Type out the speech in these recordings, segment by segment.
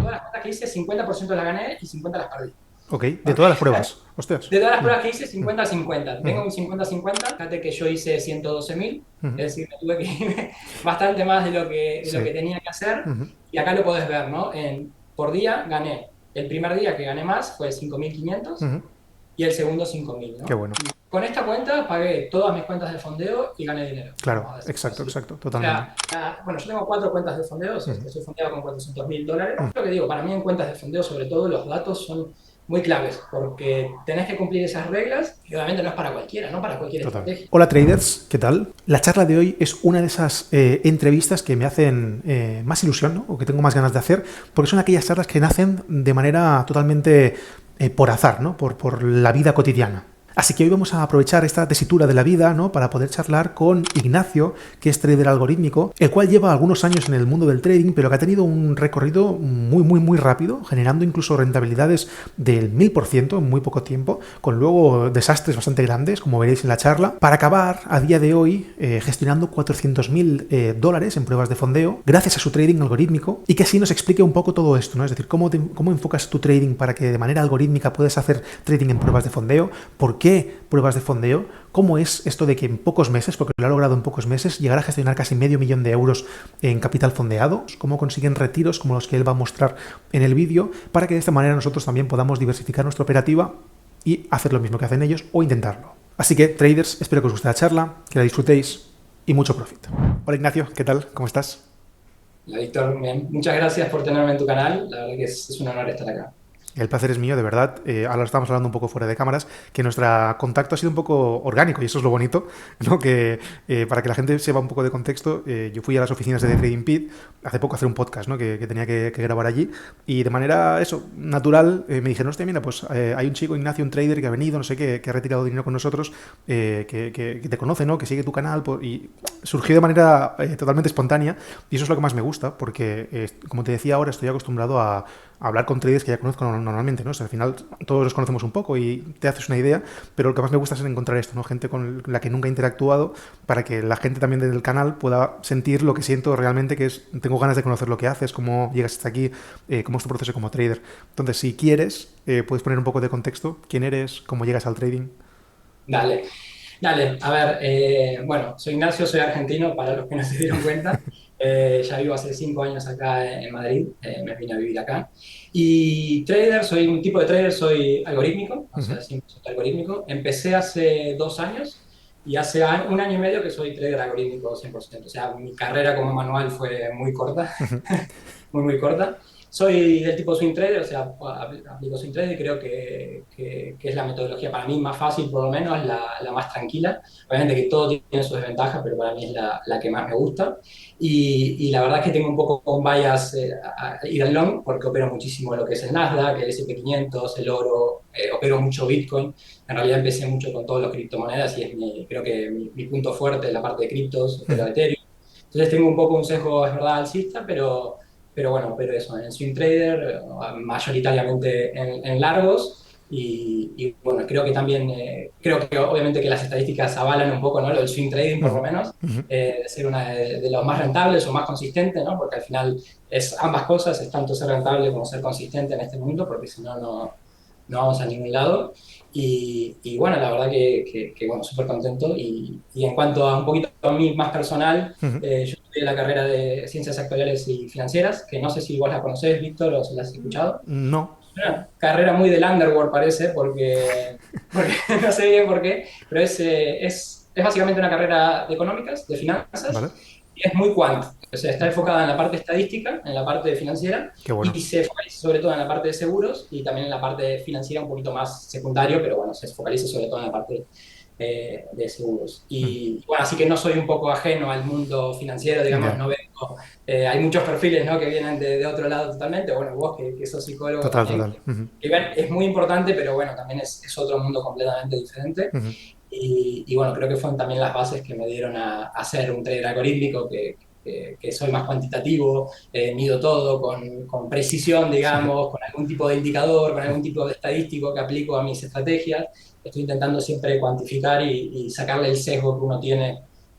todas las cuentas que hice, 50% las gané y 50 las perdí. Ok, de todas las pruebas. Hostias. De todas las pruebas que hice, 50-50. Ujú, Tengo un 50-50. Fíjate que yo hice 112.000, ujú. es decir, me tuve que ir bastante más de lo que Sí. tenía que hacer. Ujú. Y acá lo podés ver, ¿no? Por día gané. El primer día que gané más fue 5.500 Ujú. y el segundo 5.000, Qué ¿no? bueno. Y con esta cuenta pagué todas mis cuentas de fondeo y gané dinero, Claro, vamos a decirlo exacto, así. exacto, O totalmente. sea, bueno, yo tengo 4 cuentas de fondeo, o sea, Ujú, estoy fondeado con $400.000. ujú. Lo que digo, para mí en cuentas de fondeo, sobre todo, los datos son muy claves, porque tenés que cumplir esas reglas y obviamente no es para cualquiera, no para cualquier Total. estrategia. Hola traders, ¿qué tal? La charla de hoy es una de esas entrevistas que me hacen más ilusión, ¿no? O que tengo más ganas de hacer, porque son aquellas charlas que nacen de manera totalmente por azar, ¿no? Por la vida cotidiana. Así que hoy vamos a aprovechar esta tesitura de la vida, ¿no? Para poder charlar con Ignacio, que es trader algorítmico, el cual lleva algunos años en el mundo del trading, pero que ha tenido un recorrido muy, muy, muy rápido, generando incluso rentabilidades del 1000% en muy poco tiempo, con luego desastres bastante grandes, como veréis en la charla, para acabar a día de hoy gestionando $400.000 en pruebas de fondeo, gracias a su trading algorítmico, y que así nos explique un poco todo esto, ¿no? Es decir, cómo enfocas tu trading para que de manera algorítmica puedas hacer trading en pruebas de fondeo, por qué pruebas de fondeo, cómo es esto de que en pocos meses, porque lo ha logrado en pocos meses, llegar a gestionar casi $500.000 en capital fondeado, cómo consiguen retiros como los que él va a mostrar en el vídeo, para que de esta manera nosotros también podamos diversificar nuestra operativa y hacer lo mismo que hacen ellos o intentarlo. Así que, traders, espero que os guste la charla, que la disfrutéis y mucho profit. Hola Ignacio, ¿qué tal? ¿Cómo estás? Víctor, muchas gracias por tenerme en tu canal, la verdad que es un honor estar acá. El placer es mío, de verdad. Ahora estamos hablando un poco fuera de cámaras, que nuestro contacto ha sido un poco orgánico y eso es lo bonito, ¿no? Que para que la gente sepa un poco de contexto, yo fui a las oficinas de Trading Pit hace poco a hacer un podcast, ¿no? Que tenía que grabar allí y de manera, eso, natural, me dijeron, hostia, mira, pues hay un chico, Ignacio, un trader que ha venido, no sé qué, que ha retirado dinero con nosotros, que te conoce, ¿no? Que sigue tu canal y surgió de manera totalmente espontánea y eso es lo que más me gusta, porque, como te decía ahora, estoy acostumbrado a hablar con traders que ya conozco normalmente, ¿no? O sea, al final todos los conocemos un poco y te haces una idea, pero lo que más me gusta es encontrar esto, ¿no? Gente con la que nunca he interactuado para que la gente también del canal pueda sentir lo que siento realmente, que es, tengo ganas de conocer lo que haces, cómo llegas hasta aquí, cómo es tu proceso como trader. Entonces, si quieres, puedes poner un poco de contexto, quién eres, cómo llegas al trading. Dale. Dale, a ver, bueno, soy Ignacio, soy argentino, para los que no se dieron cuenta. Ya vivo hace 5 años acá en Madrid, me vine a vivir acá. Y trader, soy un tipo de trader, soy algorítmico, o Uh -huh. sea, 100% algorítmico. Empecé hace 2 años y hace un año y medio que soy trader algorítmico 100%. O sea, mi carrera como manual fue muy corta, Uh -huh. muy, muy corta. Soy del tipo swing trader, o sea, aplico swing trader y creo que es la metodología para mí más fácil, por lo menos, la más tranquila. Obviamente que todo tiene sus desventajas, pero para mí es la que más me gusta. Y la verdad es que tengo un poco un bias a ir al long, porque opero muchísimo lo que es el Nasdaq, el S&P 500, el oro, opero mucho Bitcoin. En realidad empecé mucho con todas las criptomonedas y creo que mi punto fuerte es la parte de criptos, Uh opero Ethereum. Entonces tengo un poco un sesgo, es verdad, alcista, pero bueno, pero eso, en swing trader, mayoritariamente en largos. Y bueno, creo que también, creo que obviamente que las estadísticas avalan un poco, ¿no? Lo del swing trading, por lo -huh. menos, Uh -huh. de ser una de los más rentables o más consistentes, ¿no? Porque al final es ambas cosas, es tanto ser rentable como ser consistente en este mundo, porque si no, no vamos a ningún lado. Y bueno, la verdad que bueno, súper contento. Y en cuanto a un poquito a mí más personal, Uh -huh. yo estudié la carrera de Ciencias Actuariales y Financieras, que no sé si vos la conocés, Víctor, o si la has escuchado. No. Una carrera muy del underworld parece, porque no sé bien por qué, pero es básicamente una carrera de económicas, de finanzas, Vale. y es muy quant. O sea, está enfocada en la parte estadística, en la parte financiera, Qué bueno. y se focaliza sobre todo en la parte de seguros y también en la parte financiera un poquito más secundario, pero bueno, se focaliza sobre todo en la parte de seguros. Uh Y bueno, así que no soy un poco ajeno al mundo financiero, -huh. digamos, Ya. no vengo, hay muchos perfiles, ¿no? Que vienen de otro lado totalmente, bueno, vos que sos psicólogo Total, también, total. Uh -huh. que ven, es muy importante, pero bueno, también es otro mundo completamente diferente. Uh -huh. Y bueno, creo que fueron también las bases que me dieron a ser un trader algorítmico, que soy más cuantitativo, mido todo con precisión, digamos, con algún tipo de indicador, con algún tipo de estadístico que aplico a mis estrategias. Estoy intentando siempre cuantificar y sacarle el sesgo que uno tiene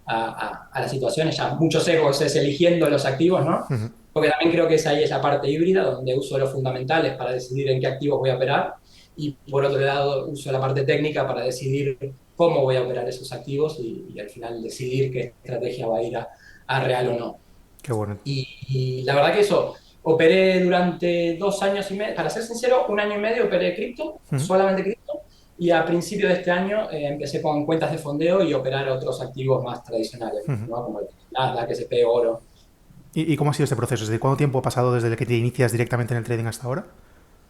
a las situaciones, ya muchos sesgos es eligiendo los activos, ¿no? Ujú. Porque también creo que ahí es la parte híbrida, donde uso los fundamentales para decidir en qué activos voy a operar, y por otro lado uso la parte técnica para decidir cómo voy a operar esos activos y al final decidir qué estrategia va a ir a real o no. Qué bueno. Y la verdad que eso, operé durante 2 años y medio, para ser sincero, 1 año y medio operé cripto, Ujú. solamente cripto, y a principio de este año empecé con cuentas de fondeo y operar otros activos más tradicionales, Ujú. ¿no? Como el Nasdaq, SP, oro. ¿Y cómo ha sido este proceso? ¿Desde cuánto tiempo ha pasado desde que te inicias directamente en el trading hasta ahora?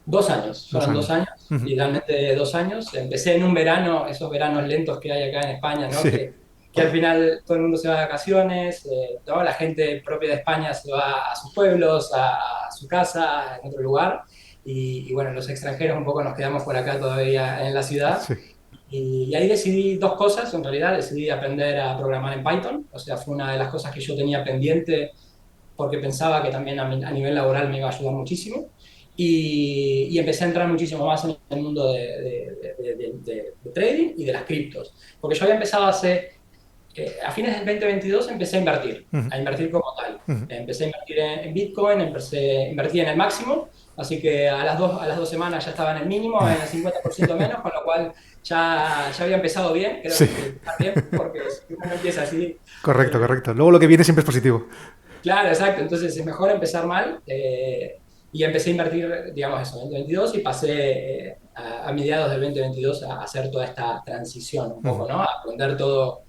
2 años, Dos fueron años. 2 años, Ujú. literalmente 2 años. Empecé en un verano, esos veranos lentos que hay acá en España, ¿no? Sí. Que al final todo el mundo se va de vacaciones, ¿no? La gente propia de España se va a sus pueblos, a su casa, en otro lugar. Y bueno, los extranjeros un poco nos quedamos por acá todavía en la ciudad. Sí. Y ahí decidí dos cosas, en realidad. Decidí aprender a programar en Python, o sea, fue una de las cosas que yo tenía pendiente porque pensaba que también a nivel laboral me iba a ayudar muchísimo. Y empecé a entrar muchísimo más en el mundo de trading y de las criptos. Porque yo había empezado a fines del 2022 empecé Ujú. a invertir como tal. Ujú. Empecé a invertir en Bitcoin, invertí en el máximo, así que a las dos semanas ya estaba en el mínimo, en el 50% menos, con lo cual ya había empezado bien. Creo que Sí. hay que empezar bien, porque si uno no empieza así, Correcto, eh, correcto. Luego lo que viene siempre es positivo. claro, exacto. Entonces es mejor empezar mal. Y empecé a invertir, digamos, eso, en el 2022 y pasé a mediados del 2022 a hacer toda esta transición un Ujú. poco, ¿no? A aprender todo.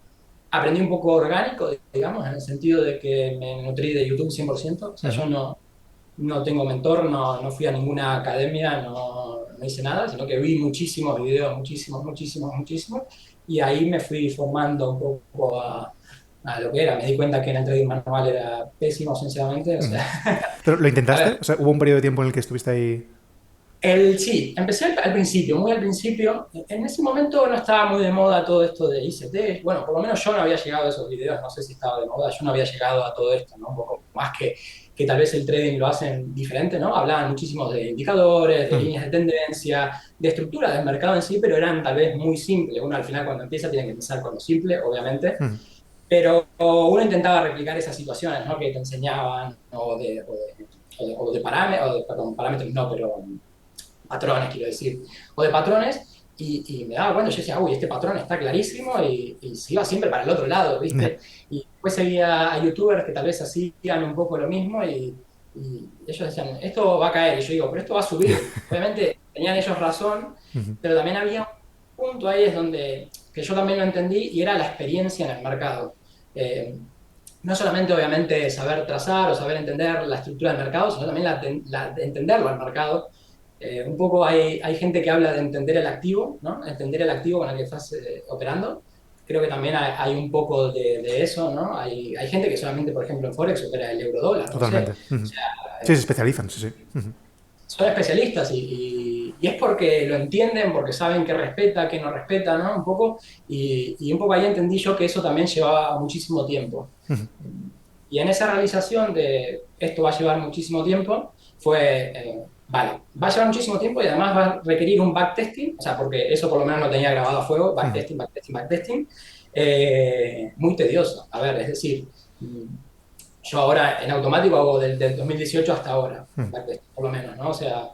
Aprendí un poco orgánico, digamos, en el sentido de que me nutrí de YouTube 100%. O sea, Ujú. yo no tengo mentor, no fui a ninguna academia, no hice nada, sino que vi muchísimos videos, muchísimos, muchísimos, muchísimos. Y ahí me fui formando un poco a lo que era. Me di cuenta que en el trading manual era pésimo, sinceramente. O Ujú. sea, ¿Pero lo a ver, intentaste? O sea, hubo un periodo de tiempo en el que estuviste ahí. sí, empecé al principio, muy al principio. En ese momento no estaba muy de moda todo esto de ICT. Bueno, por lo menos yo no había llegado a esos videos, no sé si estaba de moda, yo no había llegado a todo esto, ¿no? Un poco más que tal vez el trading lo hacen diferente, ¿no? Hablaban muchísimo de indicadores, de Ujú. líneas de tendencia, de estructura del mercado en sí, pero eran tal vez muy simples. Uno al final cuando empieza tiene que empezar con lo simple, obviamente. Ujú. Pero uno intentaba replicar esas situaciones, ¿no? Que te enseñaban, o de parámetros, perdón, parámetros no, pero patrones, quiero decir, o de patrones, y me daba cuenta, yo decía, uy, este patrón está clarísimo, y se iba siempre para el otro lado, Ya. ¿viste? Y después seguía a youtubers que tal vez hacían un poco lo mismo, y ellos decían, esto va a caer, y yo digo, pero esto va a subir. Obviamente tenían ellos razón, Ujú. pero también había un punto ahí es donde, que yo también lo entendí, y era la experiencia en el mercado. Eh, no solamente, obviamente, saber trazar o saber entender la estructura del mercado, sino también de entenderlo al mercado. Un poco hay gente que habla de entender el activo, ¿no? Entender el activo con el que estás operando. Creo que también hay un poco de eso, ¿no? Hay gente que solamente, por ejemplo, en Forex opera el euro dólar, no sé. Totalmente. O Ujú. sea, Sí, se especializan, sí, sí. Ujú. son especialistas y es porque lo entienden, porque saben qué respeta, qué no respeta, ¿no? Un poco. Y un poco ahí entendí yo que eso también llevaba muchísimo tiempo. Ujú. Y en esa realización de esto va a llevar muchísimo tiempo, vale, va a llevar muchísimo tiempo y además va a requerir un backtesting, o sea, porque eso por lo menos lo tenía grabado a fuego, Ujú. backtesting, backtesting, backtesting, muy tedioso. A ver, es decir, yo ahora en automático hago del 2018 hasta ahora, Ujú. backtesting, por lo menos, ¿no? O sea,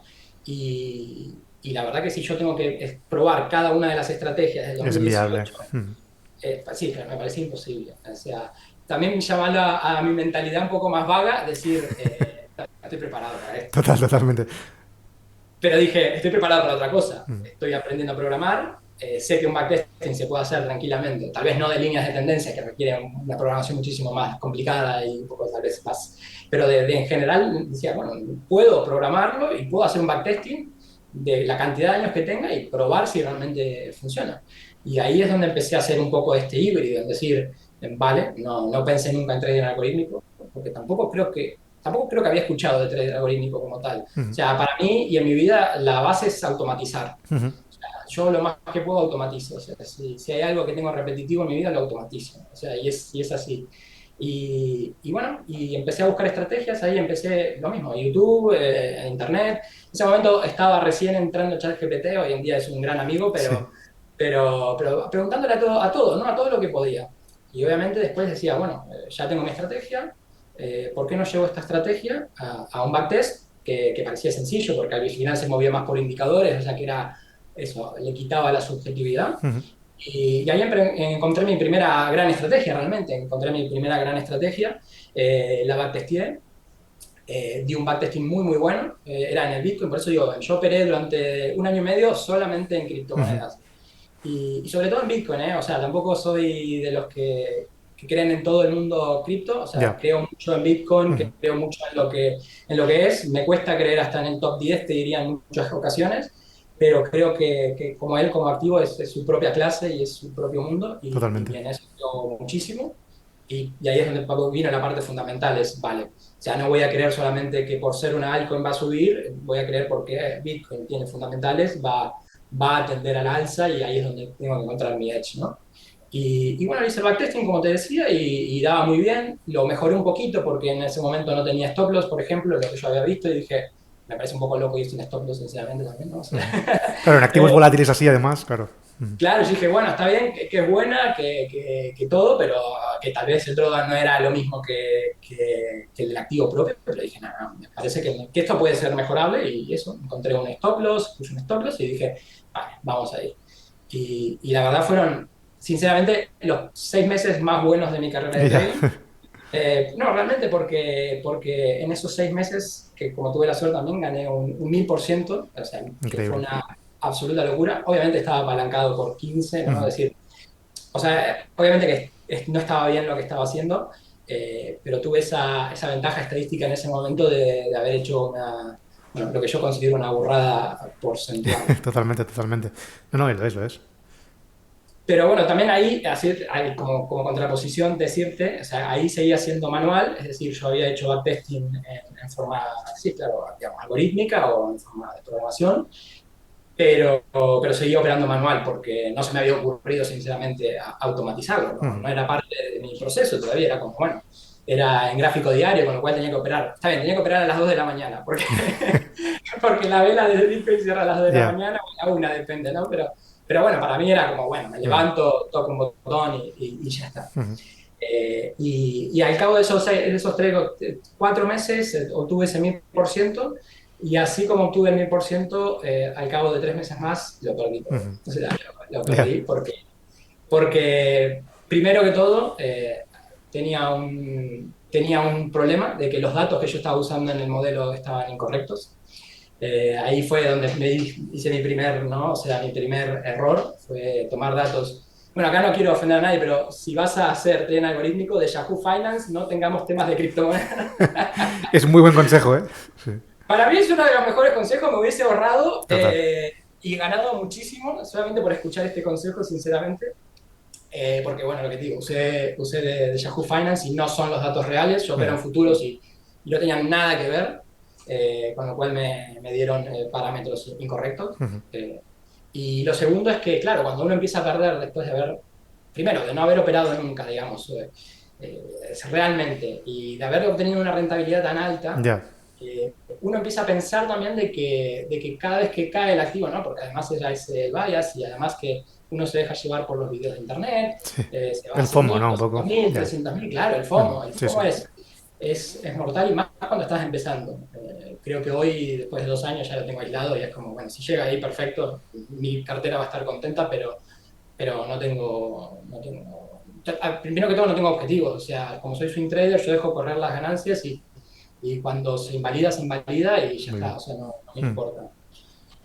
y la verdad que si yo tengo que probar cada una de las estrategias del Es inviable. 2018, Ujú. sí, me parece imposible. O sea, también llamando a mi mentalidad un poco más vaga, decir, estoy preparado para esto. Total, totalmente. Pero dije, estoy preparado para otra cosa. Estoy aprendiendo a programar. Sé que un backtesting se puede hacer tranquilamente. Tal vez no de líneas de tendencia que requieren una programación muchísimo más complicada y un poco tal vez más. Pero en general decía, bueno, puedo programarlo y puedo hacer un backtesting de la cantidad de años que tenga y probar si realmente funciona. Y ahí es donde empecé a hacer un poco este híbrido, es decir, vale, no pensé nunca en trading algorítmico, porque tampoco creo que había escuchado de trading algorítmico como tal. O Ujú. sea, para mí y en mi vida la base es automatizar. Ujú. O sea, yo lo más que puedo automatizo. O sea, si hay algo que tengo repetitivo en mi vida, lo automatizo. O sea, y es así. Y bueno, y empecé a buscar estrategias, ahí empecé lo mismo, YouTube, Internet. En ese momento estaba recién entrando en ChatGPT, hoy en día es un gran amigo, Sí. pero preguntándole a todo, ¿no? A todo lo que podía. Y obviamente después decía, bueno, ya tengo mi estrategia, ¿por qué no llevo esta estrategia a un backtest que parecía sencillo, porque al final se movía más por indicadores, o sea que era eso, le quitaba la subjetividad. Ujú. Y ahí encontré mi primera gran estrategia, realmente. Encontré mi primera gran estrategia, la backtesté, di un backtesting muy, muy bueno, era en el Bitcoin, por eso digo, yo operé durante un año y medio solamente en Ujú. criptomonedas. Y sobre todo en Bitcoin, ¿eh? O sea, tampoco soy de los que creen en todo el mundo cripto, o sea, Ya. creo mucho en Bitcoin, Ujú. creo mucho en lo que es, me cuesta creer hasta en el top 10 te diría en muchas ocasiones, pero creo que como él, como activo, es su propia clase y es su propio mundo, Totalmente. y en eso creo muchísimo. Y ahí es donde vino la parte fundamental, es, vale, o sea, no voy a creer solamente que por ser una altcoin va a subir, voy a creer porque Bitcoin tiene fundamentales, va a tender al alza y ahí es donde tengo que encontrar mi edge, ¿no? Y bueno, hice el backtesting, como te decía, y daba muy bien. Lo mejoré un poquito porque en ese momento no tenía stop loss, por ejemplo, lo que yo había visto, y dije, me parece un poco loco ir sin stop loss, sinceramente, también, ¿no? O sea, Ujú. Claro, en activos eh, volátiles así, además, claro. Ujú. claro, yo dije, bueno, está bien, que es buena, que todo, pero que tal vez el drawdown no era lo mismo que el activo propio, pero dije, no, no, me parece que esto puede ser mejorable, y eso, encontré un stop loss, puse un stop loss y dije, vale, vamos a ir. Y la verdad fueron, sinceramente, los 6 meses más buenos de mi carrera de Ya. trading. No, realmente porque en esos 6 meses, que como tuve la suerte también, gané un 1000%, o sea, que fue Increíble. una absoluta locura. Obviamente estaba apalancado por 15, ¿no? Ujú. Es decir, o sea, obviamente que no estaba bien lo que estaba haciendo, pero tuve esa ventaja estadística en ese momento de haber hecho bueno, lo que yo considero una burrada porcentual. Totalmente, totalmente. No, no, lo es, lo es. Pero bueno, también ahí, así, como contraposición, decirte, o sea, ahí seguía siendo manual, es decir, yo había hecho backtesting en forma, sí, claro, digamos, algorítmica o en forma de programación, pero seguía operando manual porque no se me había ocurrido, sinceramente, automatizarlo, ¿no? Ujú. No era parte de mi proceso todavía, era como, bueno, era en gráfico diario, con lo cual tenía que operar. Está bien, tenía que operar a las 2 de la mañana, porque la vela de Bitcoin cierra a las 2 de la Ya. mañana o a la 1, depende, ¿no? Pero bueno, para mí era como, bueno, me Ujú. levanto, toco un botón y ya está. Ujú. Y al cabo de esos 3 o 4 meses obtuve ese 1000%, y así como obtuve el 1000%, al cabo de 3 meses más lo perdí todo. Ujú. O sea, lo Ya. perdí porque primero que todo, tenía un problema de que los datos que yo estaba usando en el modelo estaban incorrectos. Ahí fue donde hice mi primer, ¿no? O sea, mi primer error fue tomar datos. Bueno, acá no quiero ofender a nadie, pero si vas a hacer tren algorítmico de Yahoo Finance, no tengamos temas de criptomonedas. Es un muy buen consejo, ¿eh? Sí. Para mí es uno de los mejores consejos, me hubiese ahorrado Total. y ganado muchísimo solamente por escuchar este consejo, sinceramente. Porque, bueno, lo que te digo, usé de Yahoo Finance y no son los datos reales, yo opero Ujú. en futuros y no tenían nada que ver, con lo cual me dieron parámetros incorrectos. Ujú. Eh, y lo segundo es que, claro, cuando uno empieza a perder después de haber, primero, de no haber operado nunca, digamos, realmente, y de haber obtenido una rentabilidad tan alta, Ya. uno empieza a pensar también de que cada vez que cae el activo, ¿no? Porque además ya es el bias y además que uno se deja llevar por los videos de internet, Sí. se va a El 100 FOMO, mil, ¿no? Un 200 poco. mil, Ya. 300 mil, claro, Ujú. El Sí, sí. FOMO es mortal y más cuando estás empezando. Creo que hoy, después de 2 años, ya lo tengo aislado y es como, bueno, si llega ahí, perfecto, mi cartera va a estar contenta, pero primero que todo no tengo objetivos, o sea, como soy swing trader, yo dejo correr las ganancias y cuando se invalida y ya Muy bien. está, o sea, no me Ujú. importa.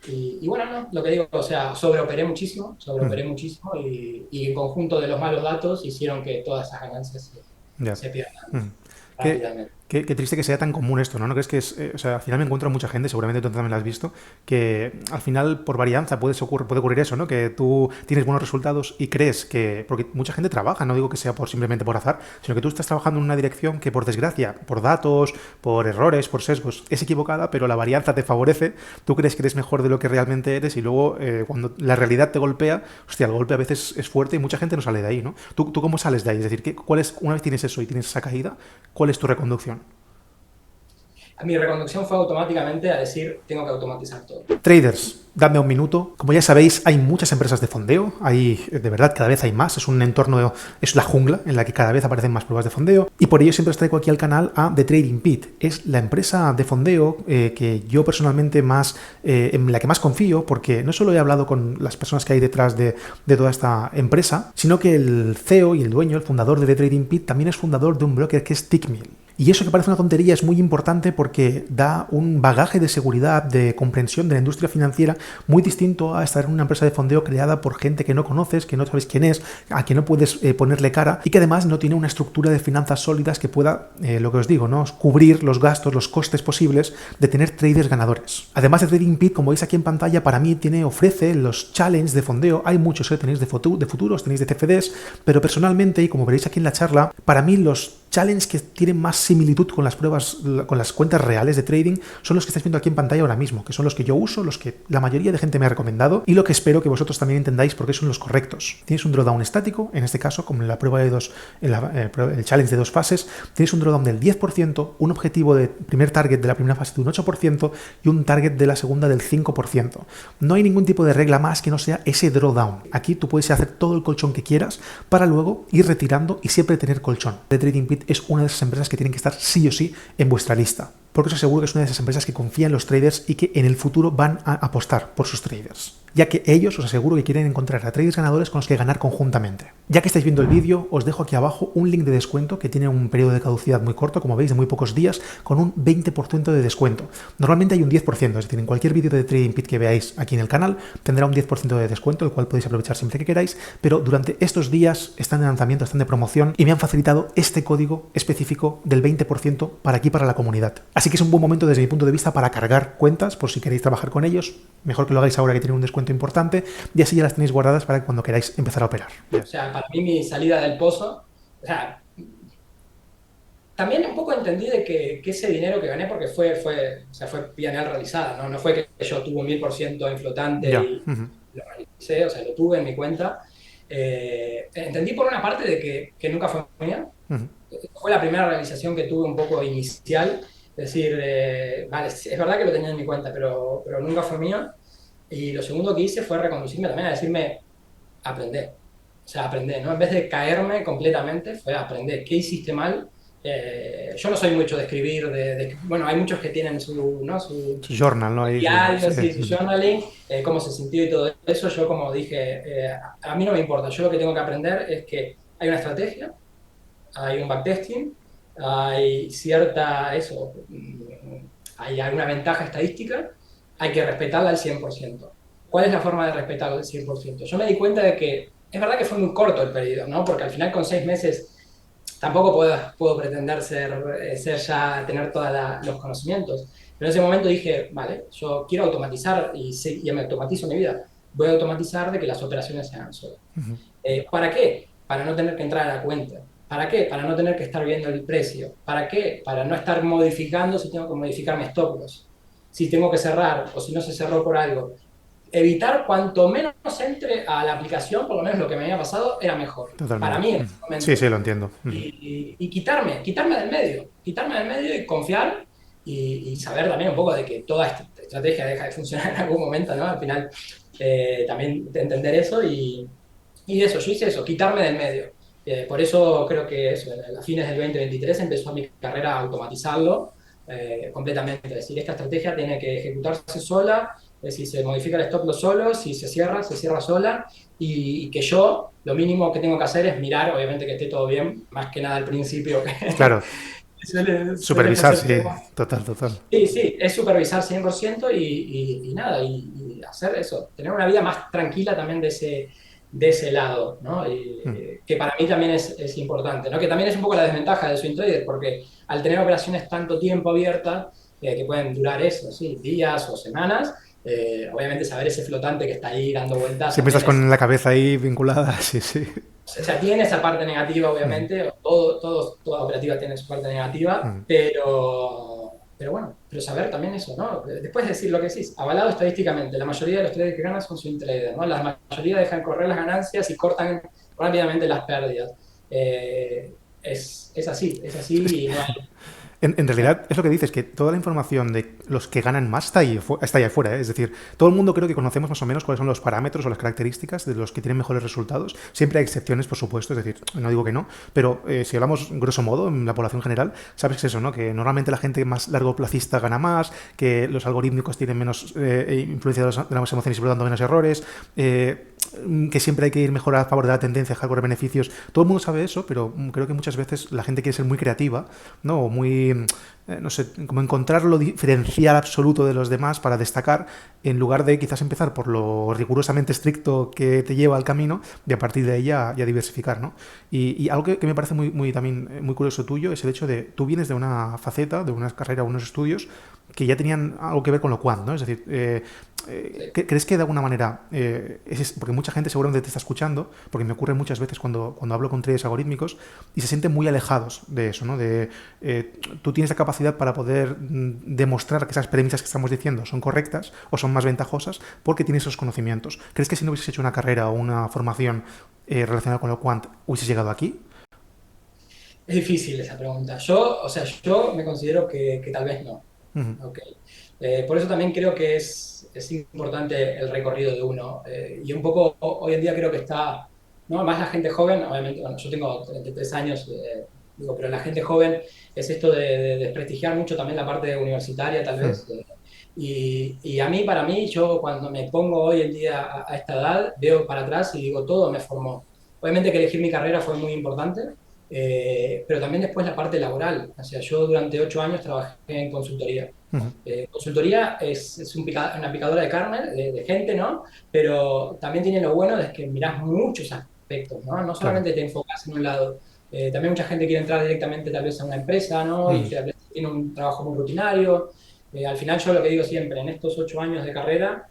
Y bueno, no, lo que digo, o sea, Ujú. sobreoperé muchísimo y en conjunto de los malos datos hicieron que todas esas ganancias Ya. se pierdan Ujú. Qué, rápidamente. qué triste que sea tan común esto, ¿no? ¿No crees que es, o sea, al final me encuentro mucha gente, seguramente tú también lo has visto, que al final por varianza puede ocurrir eso, ¿no? Que tú tienes buenos resultados y crees que, porque mucha gente trabaja, no digo que sea por simplemente por azar, sino que tú estás trabajando en una dirección que por desgracia, por datos, por errores, por sesgos, es equivocada, pero la varianza te favorece, tú crees que eres mejor de lo que realmente eres y luego cuando la realidad te golpea, hostia, el golpe a veces es fuerte y mucha gente no sale de ahí, ¿no? ¿Tú cómo sales de ahí? Es decir, una vez tienes eso y tienes esa caída, ¿cuál es tu reconducción? mi reconducción fue automáticamente a decir, tengo que automatizar todo. Traders, dadme un minuto. Como ya sabéis, hay muchas empresas de fondeo. Hay, de verdad, cada vez hay más. Es un entorno, es la jungla en la que cada vez aparecen más pruebas de fondeo. Y por ello siempre os traigo aquí al canal a The Trading Pit. Es la empresa de fondeo que yo personalmente en la que más confío, porque no solo he hablado con las personas que hay detrás de toda esta empresa, sino que el CEO y el dueño, el fundador de The Trading Pit, también es fundador de un broker que es Tickmill. Y eso, que parece una tontería, es muy importante porque da un bagaje de seguridad, de comprensión de la industria financiera muy distinto a estar en una empresa de fondeo creada por gente que no conoces, que no sabes quién es, a que no puedes ponerle cara, y que además no tiene una estructura de finanzas sólidas que pueda, lo que os digo, ¿no?, cubrir los gastos, los costes posibles de tener traders ganadores. Además de Trading Pit, como veis aquí en pantalla, para mí ofrece los challenges de fondeo. Hay muchos, tenéis de futuros, tenéis de CFDs, pero personalmente, y como veréis aquí en la charla, para mí los challenge que tienen más similitud con las pruebas, con las cuentas reales de trading, son los que estáis viendo aquí en pantalla ahora mismo, que son los que yo uso, los que la mayoría de gente me ha recomendado, y lo que espero que vosotros también entendáis porque son los correctos. Tienes un drawdown estático, en este caso, como en la prueba de el challenge de 2 fases, tienes un drawdown del 10%, un objetivo de primer target de la primera fase de un 8% y un target de la segunda del 5%. No hay ningún tipo de regla más que no sea ese drawdown. Aquí tú puedes hacer todo el colchón que quieras para luego ir retirando y siempre tener colchón. The Trading Pit es una de esas empresas que tienen que estar sí o sí en vuestra lista, porque os aseguro que es una de esas empresas que confía en los traders y que en el futuro van a apostar por sus traders, ya que ellos os aseguro que quieren encontrar a traders ganadores con los que ganar conjuntamente. Ya que estáis viendo el vídeo, os dejo aquí abajo un link de descuento que tiene un periodo de caducidad muy corto, como veis, de muy pocos días, con un 20% de descuento. Normalmente hay un 10%, es decir, en cualquier vídeo de Trading Pit que veáis aquí en el canal tendrá un 10% de descuento, el cual podéis aprovechar siempre que queráis, pero durante estos días están de lanzamiento, están de promoción y me han facilitado este código específico del 20% para aquí, para la comunidad. Así que es un buen momento desde mi punto de vista para cargar cuentas por si queréis trabajar con ellos. Mejor que lo hagáis ahora que tiene un descuento importante y así ya las tenéis guardadas para cuando queráis empezar a operar. O sea, para mí mi salida del pozo, o sea, también un poco entendí de que ese dinero que gané, porque o sea, fue P&L realizada, ¿no? No fue que yo tuve un 1000% en flotante Ya. y lo realicé, o sea, lo tuve en mi cuenta. Entendí por una parte de que nunca fue mía. Fue la primera realización que tuve un poco inicial, es decir, vale, es verdad que lo tenía en mi cuenta, pero nunca fue mía. Y lo segundo que hice fue reconducirme también a decirme, aprender. O sea, aprender, ¿no? En vez de caerme completamente, fue aprender. ¿Qué hiciste mal? Yo no soy mucho de escribir, bueno, hay muchos que tienen ¿no? su Su journal, ¿no? Ahí, diario, sí. sí, su journaling, cómo se sintió y todo eso. Yo, como dije, a mí no me importa. Yo lo que tengo que aprender es que hay una estrategia, hay un backtesting, hay cierta, eso, hay alguna ventaja estadística, hay que respetarla al 100%. ¿Cuál es la forma de respetarla al 100%? Yo me di cuenta de que es verdad que fue muy corto el periodo, ¿no? Porque al final con 6 meses tampoco puedo pretender ser ya, tener todos los conocimientos. Pero en ese momento dije, vale, yo quiero automatizar y me automatizo mi vida. Voy a automatizar de que las operaciones se hagan solas. ¿Para qué? Para no tener que entrar a la cuenta. ¿Para qué? Para no tener que estar viendo el precio. ¿Para qué? Para no estar modificando si tengo que modificar mi stop loss. Si tengo que cerrar o si no se cerró por algo. Evitar cuanto menos entre a la aplicación, por lo menos lo que me había pasado, era mejor. Totalmente. Para mí en ese Sí, momento. sí, lo entiendo. Y quitarme del medio. Quitarme del medio y confiar y saber también un poco de que toda esta estrategia deja de funcionar en algún momento, ¿no? Al final, también de entender eso y eso, yo hice eso, quitarme del medio. Por eso creo que eso, a fines del 2023 empezó mi carrera a automatizarlo completamente. Es decir, esta estrategia tiene que ejecutarse sola, es decir, se modifica el stop loss solo, si se cierra sola, y que yo lo mínimo que tengo que hacer es mirar, obviamente que esté todo bien, más que nada al principio, que Claro, suele supervisar, ser sí, total, total. Sí, sí, es supervisar 100% y nada, y hacer eso, tener una vida más tranquila también de ese lado, ¿no? Que para mí también es importante, ¿no? Que también es un poco la desventaja de swing trader, porque al tener operaciones tanto tiempo abiertas, que pueden durar eso, sí, días o semanas, obviamente saber ese flotante que está ahí dando vueltas Siempre también estás con la cabeza ahí vinculada, sí, sí. o sea, tiene esa parte negativa, obviamente, toda operativa tiene su parte negativa, pero bueno, pero saber también eso, ¿no? Después de decir lo que decís, avalado estadísticamente, la mayoría de los traders que ganan son swing traders, ¿no? La mayoría dejan correr las ganancias y cortan rápidamente las pérdidas. Es así Es, y no hay... En realidad es lo que dices, que toda la información de los que ganan más está ahí afuera, ¿eh? Es decir, todo el mundo creo que conocemos más o menos cuáles son los parámetros o las características de los que tienen mejores resultados. Siempre hay excepciones, por supuesto, es decir, no digo que no, pero si hablamos grosso modo en la población general, sabes que es eso, ¿no? Que normalmente la gente más largo placista gana más, que los algorítmicos tienen menos influencia de las emociones y por lo tanto menos errores, que siempre hay que ir mejor a favor de la tendencia, dejar beneficios. Todo el mundo sabe eso, pero creo que muchas veces la gente quiere ser muy creativa, ¿no? O muy, no sé, como encontrar lo diferencial absoluto de los demás para destacar, en lugar de quizás empezar por lo rigurosamente estricto que te lleva al camino, y a partir de ahí ya diversificar, ¿no? Y algo que me parece muy también muy curioso tuyo es el hecho de, tú vienes de una faceta, de una carrera, unos estudios que ya tenían algo que ver con lo quant, ¿no? Es decir, Sí. ¿crees que de alguna manera, porque mucha gente seguramente te está escuchando, porque me ocurre muchas veces cuando hablo con traders algorítmicos y se sienten muy alejados de eso, ¿no? Tú tienes la capacidad para poder demostrar que esas premisas que estamos diciendo son correctas o son más ventajosas porque tienes esos conocimientos. ¿Crees que si no hubieses hecho una carrera o una formación relacionada con lo quant, hubieses llegado aquí? Es difícil esa pregunta. Yo, o sea, yo me considero que tal vez no. Ujú. Ok. Por eso también creo que es importante el recorrido de uno. Y un poco hoy en día creo que está, ¿no? Más la gente joven, obviamente, bueno, yo tengo 33 años, digo, pero la gente joven es esto de desprestigiar mucho también la parte universitaria, tal Mm. vez. Y a mí, para mí, yo cuando me pongo hoy en día a esta edad, veo para atrás y digo, todo me formó. Obviamente que elegir mi carrera fue muy importante, pero también después la parte laboral. O sea, yo durante 8 años trabajé en consultoría. Ujú. Consultoría es una picadora de carne, de gente, ¿no? Pero también tiene lo bueno de que mirás muchos aspectos, ¿no? No Claro. solamente te enfocas en un lado. También mucha gente quiere entrar directamente tal vez a una empresa, ¿no? Y Mm. tal vez tiene un trabajo muy rutinario. Al final yo lo que digo siempre, en estos 8 años de carrera,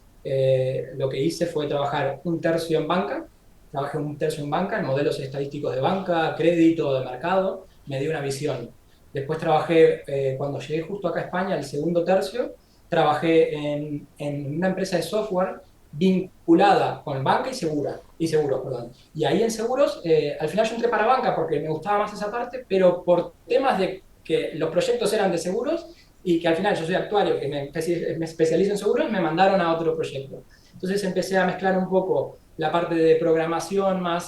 lo que hice fue trabajar un tercio en banca, trabajé un tercio en banca, en modelos estadísticos de banca, crédito, de mercado, me dio una visión. Después trabajé, cuando llegué justo acá a España, el segundo tercio, trabajé en una empresa de software vinculada con banca y seguros, perdón. Y ahí en seguros, al final yo entré para banca porque me gustaba más esa parte, pero por temas de que los proyectos eran de seguros y que al final yo soy actuario, que me especializo en seguros, me mandaron a otro proyecto. Entonces empecé a mezclar un poco la parte de programación más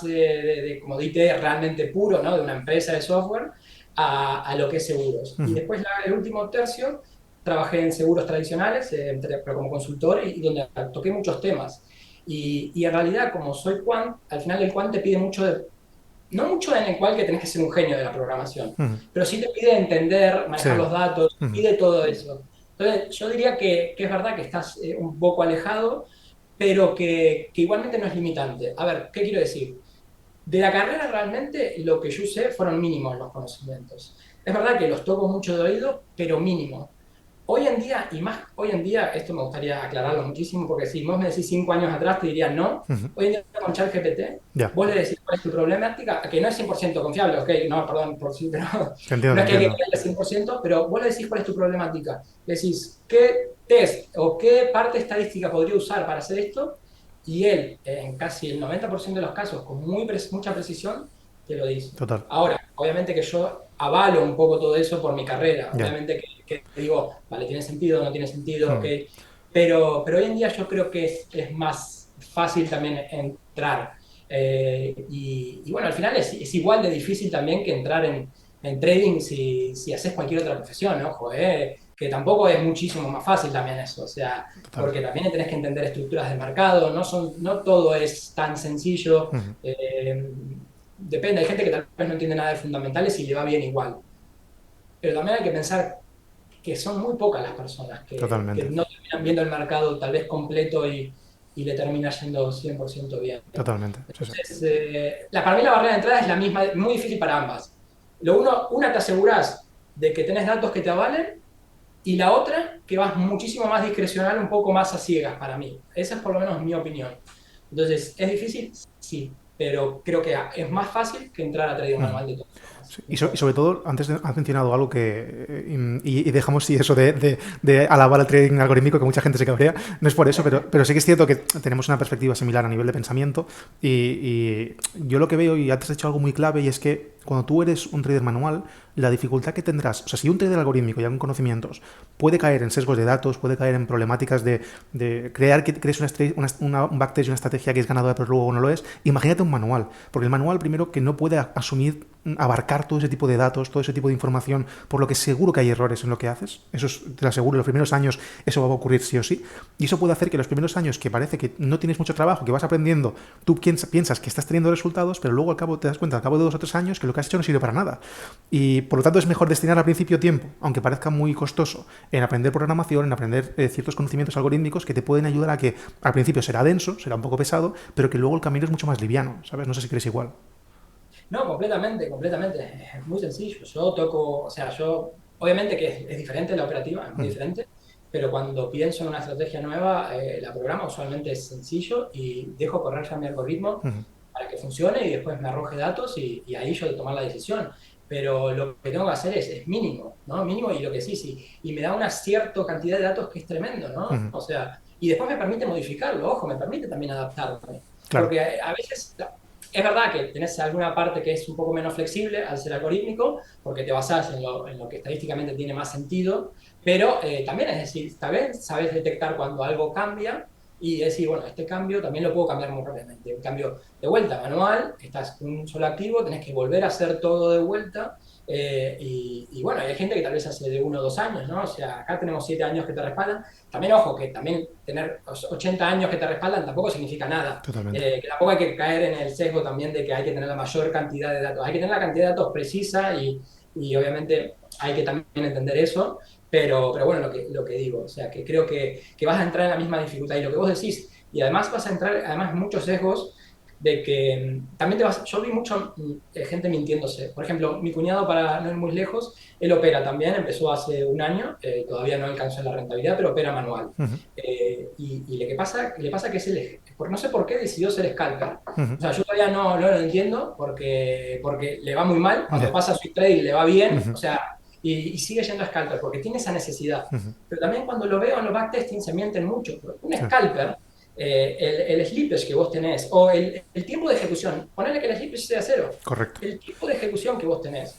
como de IT realmente puro, ¿no? De una empresa de software, a lo que es seguros. Y Ujú. después el último tercio trabajé en seguros tradicionales, pero como consultor, y donde toqué muchos temas. Y en realidad, como soy quant, al final el quant te pide mucho no mucho en el cual que tenés que ser un genio de la programación, Ujú. pero sí te pide entender, Sí. manejar los datos, Ujú. pide todo eso. Entonces, yo diría que es verdad que estás un poco alejado, pero que igualmente no es limitante. A ver, ¿qué quiero decir? De la carrera realmente lo que yo usé fueron mínimos los conocimientos. Es verdad que los toco mucho de oído, pero mínimo. Hoy en día, y más hoy en día, esto me gustaría aclararlo muchísimo, porque si vos me decís 5 años atrás, te diría no. Ujú. Hoy en día con ChatGPT, Ya. vos le decís cuál es tu problemática, que no es 100% confiable, ok, no, perdón, por sí, pero Te entiendo, no te es que hay que entiendo. creerle 100%, pero vos le decís cuál es tu problemática. Le decís qué test o qué parte estadística podría usar para hacer esto, y él, en casi el 90% de los casos, con mucha precisión, te lo dice. Total. Ahora, obviamente que yo avalo un poco todo eso por mi carrera. Ya. Obviamente que digo, vale, tiene sentido, no tiene sentido, ok. Mm. Pero hoy en día yo creo que es más fácil también entrar. Y bueno, al final es igual de difícil también que entrar en trading si haces cualquier otra profesión, ojo, que tampoco es muchísimo más fácil también eso. O sea, Total. porque también tenés que entender estructuras de mercado, no todo es tan sencillo. Ujú. Depende, hay gente que tal vez no entiende nada de fundamentales y le va bien igual. Pero también hay que pensar que son muy pocas las personas que Totalmente. no terminan viendo el mercado tal vez completo y le termina yendo 100% bien. Totalmente. Sí, sí. Entonces, para mí la barrera de entrada es la misma, muy difícil para ambas. Una te aseguras de que tenés datos que te avalen y la otra que vas muchísimo más discrecional, un poco más a ciegas para mí. Esa es por lo menos mi opinión. Entonces, ¿es difícil? Sí, pero creo que es más fácil que entrar a trading Ujú. manual de todas formas. Sí. Y sobre todo, antes has mencionado algo que, y dejamos sí eso de alabar al trading algorítmico, que mucha gente se cabrea, no es por eso, pero sí que es cierto que tenemos una perspectiva similar a nivel de pensamiento y yo lo que veo, y antes he hecho algo muy clave, y es que cuando tú eres un trader manual, la dificultad que tendrás, o sea, si un trader algorítmico ya con conocimientos puede caer en sesgos de datos, puede caer en problemáticas de crear que crees un backtest y una estrategia que es ganadora pero luego no lo es, imagínate un manual, porque el manual primero que no puede asumir, abarcar todo ese tipo de datos, todo ese tipo de información, por lo que seguro que hay errores en lo que haces, eso te lo aseguro, en los primeros años eso va a ocurrir sí o sí, y eso puede hacer que los primeros años que parece que no tienes mucho trabajo, que vas aprendiendo, tú piensas que estás teniendo resultados, pero luego al cabo te das cuenta, al cabo de 2 o 3 años, que lo que has hecho no sirve para nada. Y por lo tanto es mejor destinar al principio tiempo, aunque parezca muy costoso, en aprender programación, en aprender ciertos conocimientos algorítmicos que te pueden ayudar a que al principio será denso, será un poco pesado, pero que luego el camino es mucho más liviano, ¿sabes? No sé si crees igual. No, completamente, completamente. Es muy sencillo. Yo toco, o sea, yo, obviamente que es diferente la operativa, es muy diferente, pero cuando pienso en una estrategia nueva, la programa usualmente es sencillo y dejo correr ya mi algoritmo para que funcione y después me arroje datos y ahí yo de tomar la decisión. Pero lo que tengo que hacer es mínimo, ¿no? Mínimo y lo que sí, sí. Y me da una cierta cantidad de datos que es tremendo, ¿no? O sea, y después me permite modificarlo, ojo, me permite también adaptarme. Claro. Porque a veces es verdad que tenés alguna parte que es un poco menos flexible al ser algorítmico, porque te basás en lo que estadísticamente tiene más sentido, pero también es decir, tal vez sabes detectar cuando algo cambia y decir, bueno, este cambio también lo puedo cambiar muy rápidamente. Un cambio de vuelta manual, estás con un solo activo, tenés que volver a hacer todo de vuelta. Y bueno, hay gente que tal vez hace de 1 o 2 años, ¿no? O sea, acá tenemos 7 años que te respaldan. También, ojo, que también tener 80 años que te respaldan tampoco significa nada. Totalmente. Que tampoco hay que caer en el sesgo también de que hay que tener la mayor cantidad de datos. Hay que tener la cantidad de datos precisa y obviamente hay que también entender eso. Pero bueno, lo que digo, o sea, que creo que vas a entrar en la misma dificultad. Y lo que vos decís, y además vas a entrar, además, en muchos sesgos de que también te vas, yo vi mucho gente mintiéndose. Por ejemplo, mi cuñado, para no ir muy lejos, él opera también, empezó hace un año, todavía no alcanzó la rentabilidad, pero opera manual. Y le pasa que no sé por qué decidió ser scalper. O sea, yo todavía no lo entiendo porque le va muy mal, cuando Ya. pasa su trade le va bien, o sea, y sigue yendo a scalper porque tiene esa necesidad. Pero también cuando lo veo en los backtesting se mienten mucho. Un Sí. scalper, el slippage que vos tenés, o el tiempo de ejecución, ponele que el slippage sea 0, Correcto. el tiempo de ejecución que vos tenés,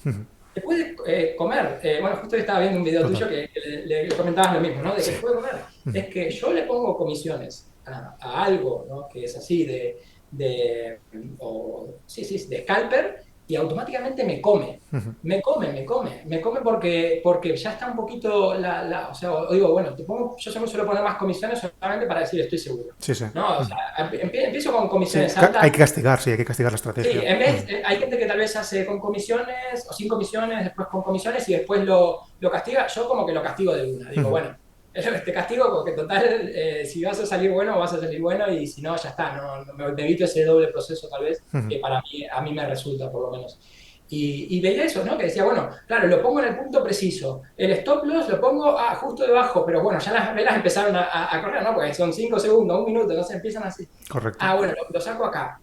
te puede comer. Bueno, justo estaba viendo un video Total. tuyo que le comentabas lo mismo, ¿no? De que Sí. te puede comer. Es que yo le pongo comisiones a algo, ¿no? Que es así sí, de scalper y automáticamente me come. Me come porque ya está un poquito o sea, digo, bueno, yo siempre suelo poner más comisiones solamente para decir estoy seguro. Sí, sí. ¿No? O sea, empiezo con Sí, comisiones altas. hay que castigar, sí, hay que castigar la Sí, estrategia. en vez, hay gente que tal vez hace con comisiones o sin comisiones, después con comisiones y después lo castiga. Yo como que lo castigo de una. Digo, bueno, te castigo porque total, si vas a salir bueno, vas a salir bueno y si no, ya está. Me evito ese doble proceso tal vez que para mí, a mí me resulta por lo menos. Y veía eso, ¿no? Que decía, bueno, claro, lo pongo en el punto preciso. El stop loss lo pongo justo debajo, pero bueno, ya las velas empezaron a correr, ¿no? Porque son 5 segundos, 1 minuto, no se empiezan así. Correcto. Bueno, lo saco acá.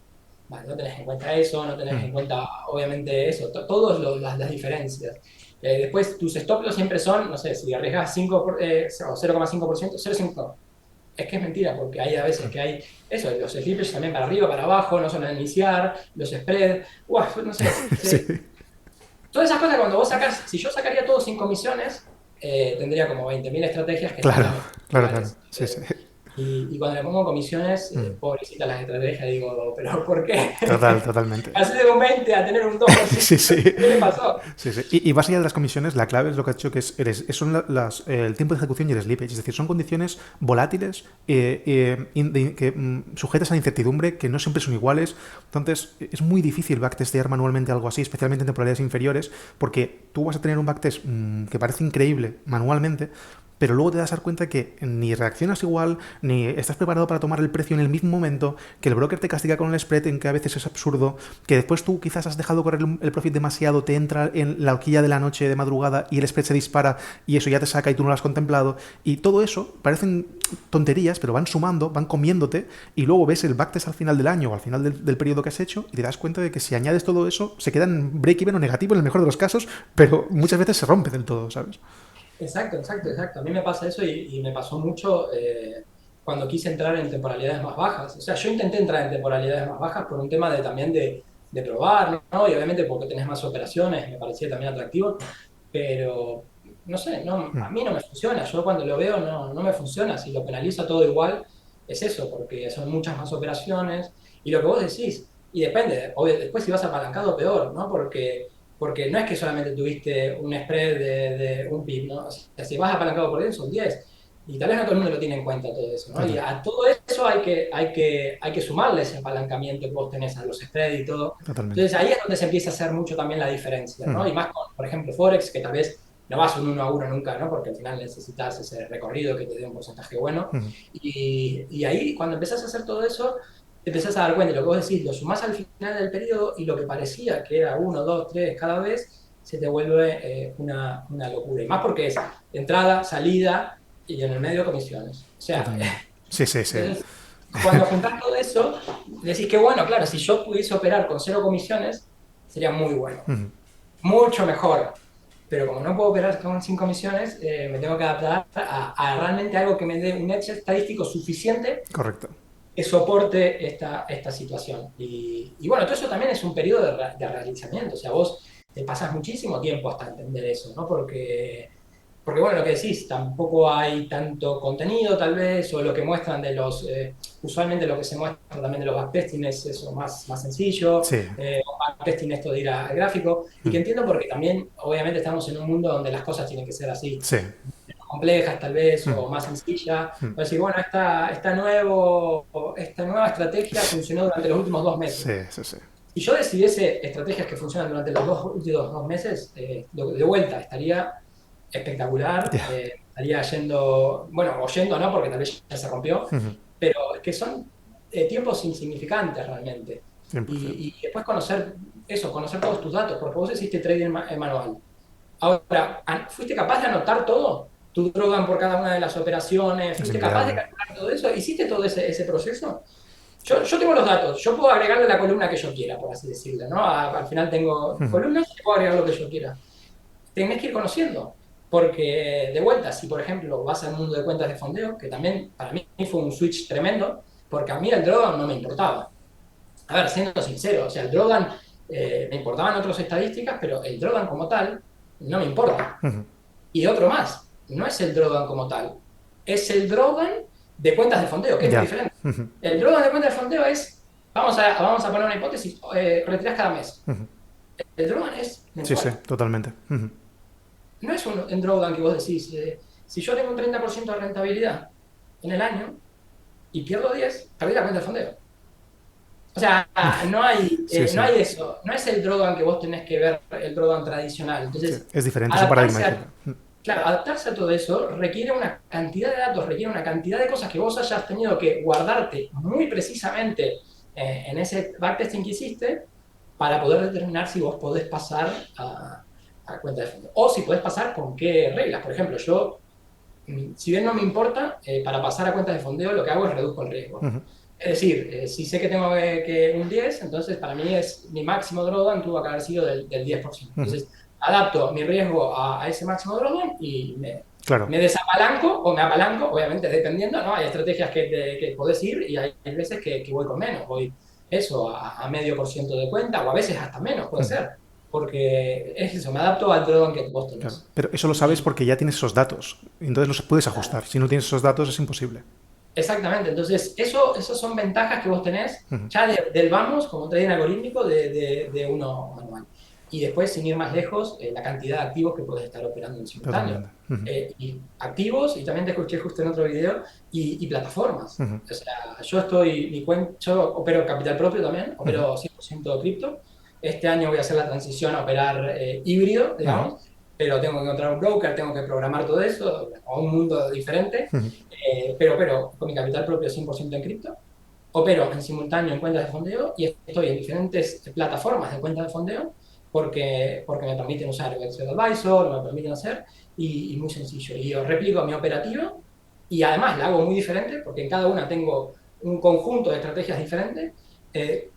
Vale, no tenés en cuenta eso, no tenés en cuenta, obviamente, eso, todas las diferencias. Después, tus stop loss siempre son, no sé, si arriesgas 5 o 0,5%, 0,5%. Es que es mentira, porque hay a veces que hay eso, los slippage también para arriba, para abajo, no son al iniciar, los spreads, no sé. Sí. Todas esas cosas, cuando vos sacás, si yo sacaría todo sin comisiones, tendría como 20.000 estrategias que Claro, estarían claro, claro. iguales. Sí, sí. Y cuando le pongo comisiones, pobrecita las estrategias, digo, ¿pero por qué? Totalmente. Pasé de un 20 a tener un 2%. Sí, sí. ¿Qué le pasó? Sí, sí. Y más allá de las comisiones, la clave es lo que has dicho, que son el tiempo de ejecución y el slippage. Es decir, son condiciones volátiles sujetas a incertidumbre, que no siempre son iguales. Entonces, es muy difícil backtestear manualmente algo así, especialmente en temporalidades inferiores, porque tú vas a tener un backtest que parece increíble manualmente, pero luego te das cuenta que ni reaccionas igual, ni estás preparado para tomar el precio en el mismo momento, que el broker te castiga con el spread, en que a veces es absurdo, que después tú quizás has dejado correr el profit demasiado, te entra en la horquilla de la noche de madrugada y el spread se dispara y eso ya te saca y tú no lo has contemplado. Y todo eso parecen tonterías, pero van sumando, van comiéndote y luego ves el backtest al final del año o al final del periodo que has hecho y te das cuenta de que si añades todo eso se queda en break-even o negativo en el mejor de los casos, pero muchas veces se rompe del todo, ¿sabes? Exacto, exacto, exacto. A mí me pasa eso y me pasó mucho cuando quise entrar en temporalidades más bajas. O sea, yo intenté entrar en temporalidades más bajas por un tema de también de probar, ¿no? Y obviamente porque tenés más operaciones, me parecía también atractivo, pero no sé, no, a mí no me funciona. Yo cuando lo veo no me funciona. Si lo penaliza todo igual, es eso, porque son muchas más operaciones. Y lo que vos decís, y depende, obvio, después si vas apalancado, peor, ¿no? Porque no es que solamente tuviste un spread de un pip, ¿no? O sea, si vas apalancado por 10, son 10. Y tal vez no todo el mundo lo tiene en cuenta todo eso, ¿no? Y Total, a todo eso hay que sumarle ese apalancamiento que vos tenés a los spreads y todo. totalmente. Entonces ahí es donde se empieza a hacer mucho también la diferencia, ¿no? Y más con, por ejemplo, Forex, que tal vez no vas un 1 a 1 nunca, ¿no? Porque al final necesitas ese recorrido que te dé un porcentaje bueno. Y ahí, cuando empezás a hacer todo eso, te empezás a dar cuenta, lo que vos decís, lo sumás al final del periodo y lo que parecía que era 1, 2, 3 cada vez, se te vuelve una locura. Y más porque es entrada, salida y en el medio comisiones. O sea, Totalmente. Sí, sí, sí. entonces, cuando juntás todo eso, decís que bueno, claro, si yo pudiese operar con 0 comisiones, sería muy bueno, mucho mejor. Pero como no puedo operar con 5 comisiones, me tengo que adaptar a realmente algo que me dé un edge estadístico suficiente Correcto. que soporte esta situación. Y bueno, todo eso también es un periodo de realizamiento. O sea, vos te pasas muchísimo tiempo hasta entender eso, ¿no? Porque bueno, lo que decís, tampoco hay tanto contenido tal vez, o lo que muestran de los, usualmente lo que se muestra también de los backtesting es eso más sencillo, Sí, backtesting esto de ir al gráfico, y que entiendo porque también obviamente estamos en un mundo donde las cosas tienen que ser así, sí. complejas tal vez o más sencillas. O decir, bueno, esta nueva estrategia funcionó durante los últimos 2 meses. Sí, sí, sí. Si yo decidiese estrategias que funcionan durante los últimos 2 meses, de vuelta estaría espectacular, Ya. estaría yendo, bueno, o yendo no, porque tal vez ya se rompió, pero es que son tiempos insignificantes realmente. 100%. Y después conocer eso, conocer todos tus datos, porque vos hiciste trading manual. Ahora, ¿fuiste capaz de anotar todo? Tu drawdown por cada una de las operaciones, Es ¿fuiste capaz de inviable. calcular todo eso? ¿Hiciste todo ese proceso? Yo tengo los datos, yo puedo agregarle la columna que yo quiera, por así decirlo, ¿no? Al final tengo columnas y puedo agregar lo que yo quiera. Tenés que ir conociendo, porque de vuelta, si por ejemplo vas al mundo de cuentas de fondeo, que también para mí fue un switch tremendo, porque a mí el drawdown no me importaba. A ver, siendo sincero, o sea, el drawdown me importaban otras estadísticas, pero el drawdown como tal no me importa. Y otro más, no es el drawdown como tal, es el drawdown de cuentas de fondeo, que es muy Ya. diferente. El drawdown de cuentas de fondeo es, vamos a poner una hipótesis, retirás cada mes. El drawdown es Sí, sí, mensual. totalmente. No es un drawdown que vos decís, si yo tengo un 30% de rentabilidad en el año y pierdo 10, perdí la cuenta de fondeo. O sea, Sí, no sí. hay eso, no es el drawdown que vos tenés que ver, el drawdown tradicional. Sí. Entonces, Es diferente, es un paradigma adaptarse a, diferente. claro, adaptarse a todo eso requiere una cantidad de datos, requiere una cantidad de cosas que vos hayas tenido que guardarte muy precisamente en ese backtesting que hiciste para poder determinar si vos podés pasar a cuenta de fondo. O si podés pasar con qué reglas. Por ejemplo, yo, si bien no me importa, para pasar a cuentas de fondeo lo que hago es reduzco el riesgo. Es decir, si sé que tengo que un 10, entonces para mí es mi máximo drawdown tuvo que haber sido del 10%. Entonces, adapto mi riesgo a ese máximo drawdown y Claro. me desapalanco o me apalanco, obviamente dependiendo, ¿no? Hay estrategias que podés ir y hay veces que voy con menos, voy eso a medio por ciento de cuenta o a veces hasta menos, puede ser, porque es eso, me adapto al drawdown que vos Claro. tenés. Pero eso lo sabes Y, porque ya tienes esos datos. Entonces los puedes ajustar. Si no tienes esos datos es imposible. exactamente, entonces esos son ventajas que vos tenés ya del vamos, como trading algorítmico, de uno manual. Y después, sin ir más lejos, la cantidad de activos que podés estar operando en simultáneo. Totalmente. Y activos, y también te escuché justo en otro video, y plataformas. O sea, yo opero capital propio también, opero 100% cripto. Este año voy a hacer la transición a operar híbrido, digamos, pero tengo que encontrar un broker, tengo que programar todo eso, a un mundo diferente, pero con mi capital propio 100% en cripto, opero en simultáneo en cuentas de fondeo y estoy en diferentes plataformas de cuentas de fondeo porque me permiten usar el Excel Advisor, me permiten hacer, y muy sencillo. Y yo replico mi operativo y además la hago muy diferente porque en cada una tengo un conjunto de estrategias diferentes,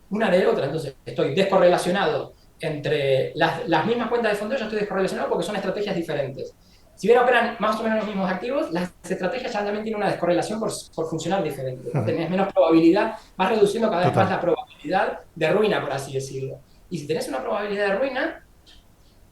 una de otra. Entonces estoy descorrelacionado entre las mismas cuentas de fondeo, yo estoy descorrelacionado porque son estrategias diferentes. Si bien operan más o menos los mismos activos, las estrategias ya también tienen una descorrelación por funcionar diferente, ¿no? Tenés menos probabilidad, vas reduciendo cada vez más Total. la probabilidad de ruina, por así decirlo. Y si tenés una probabilidad de ruina,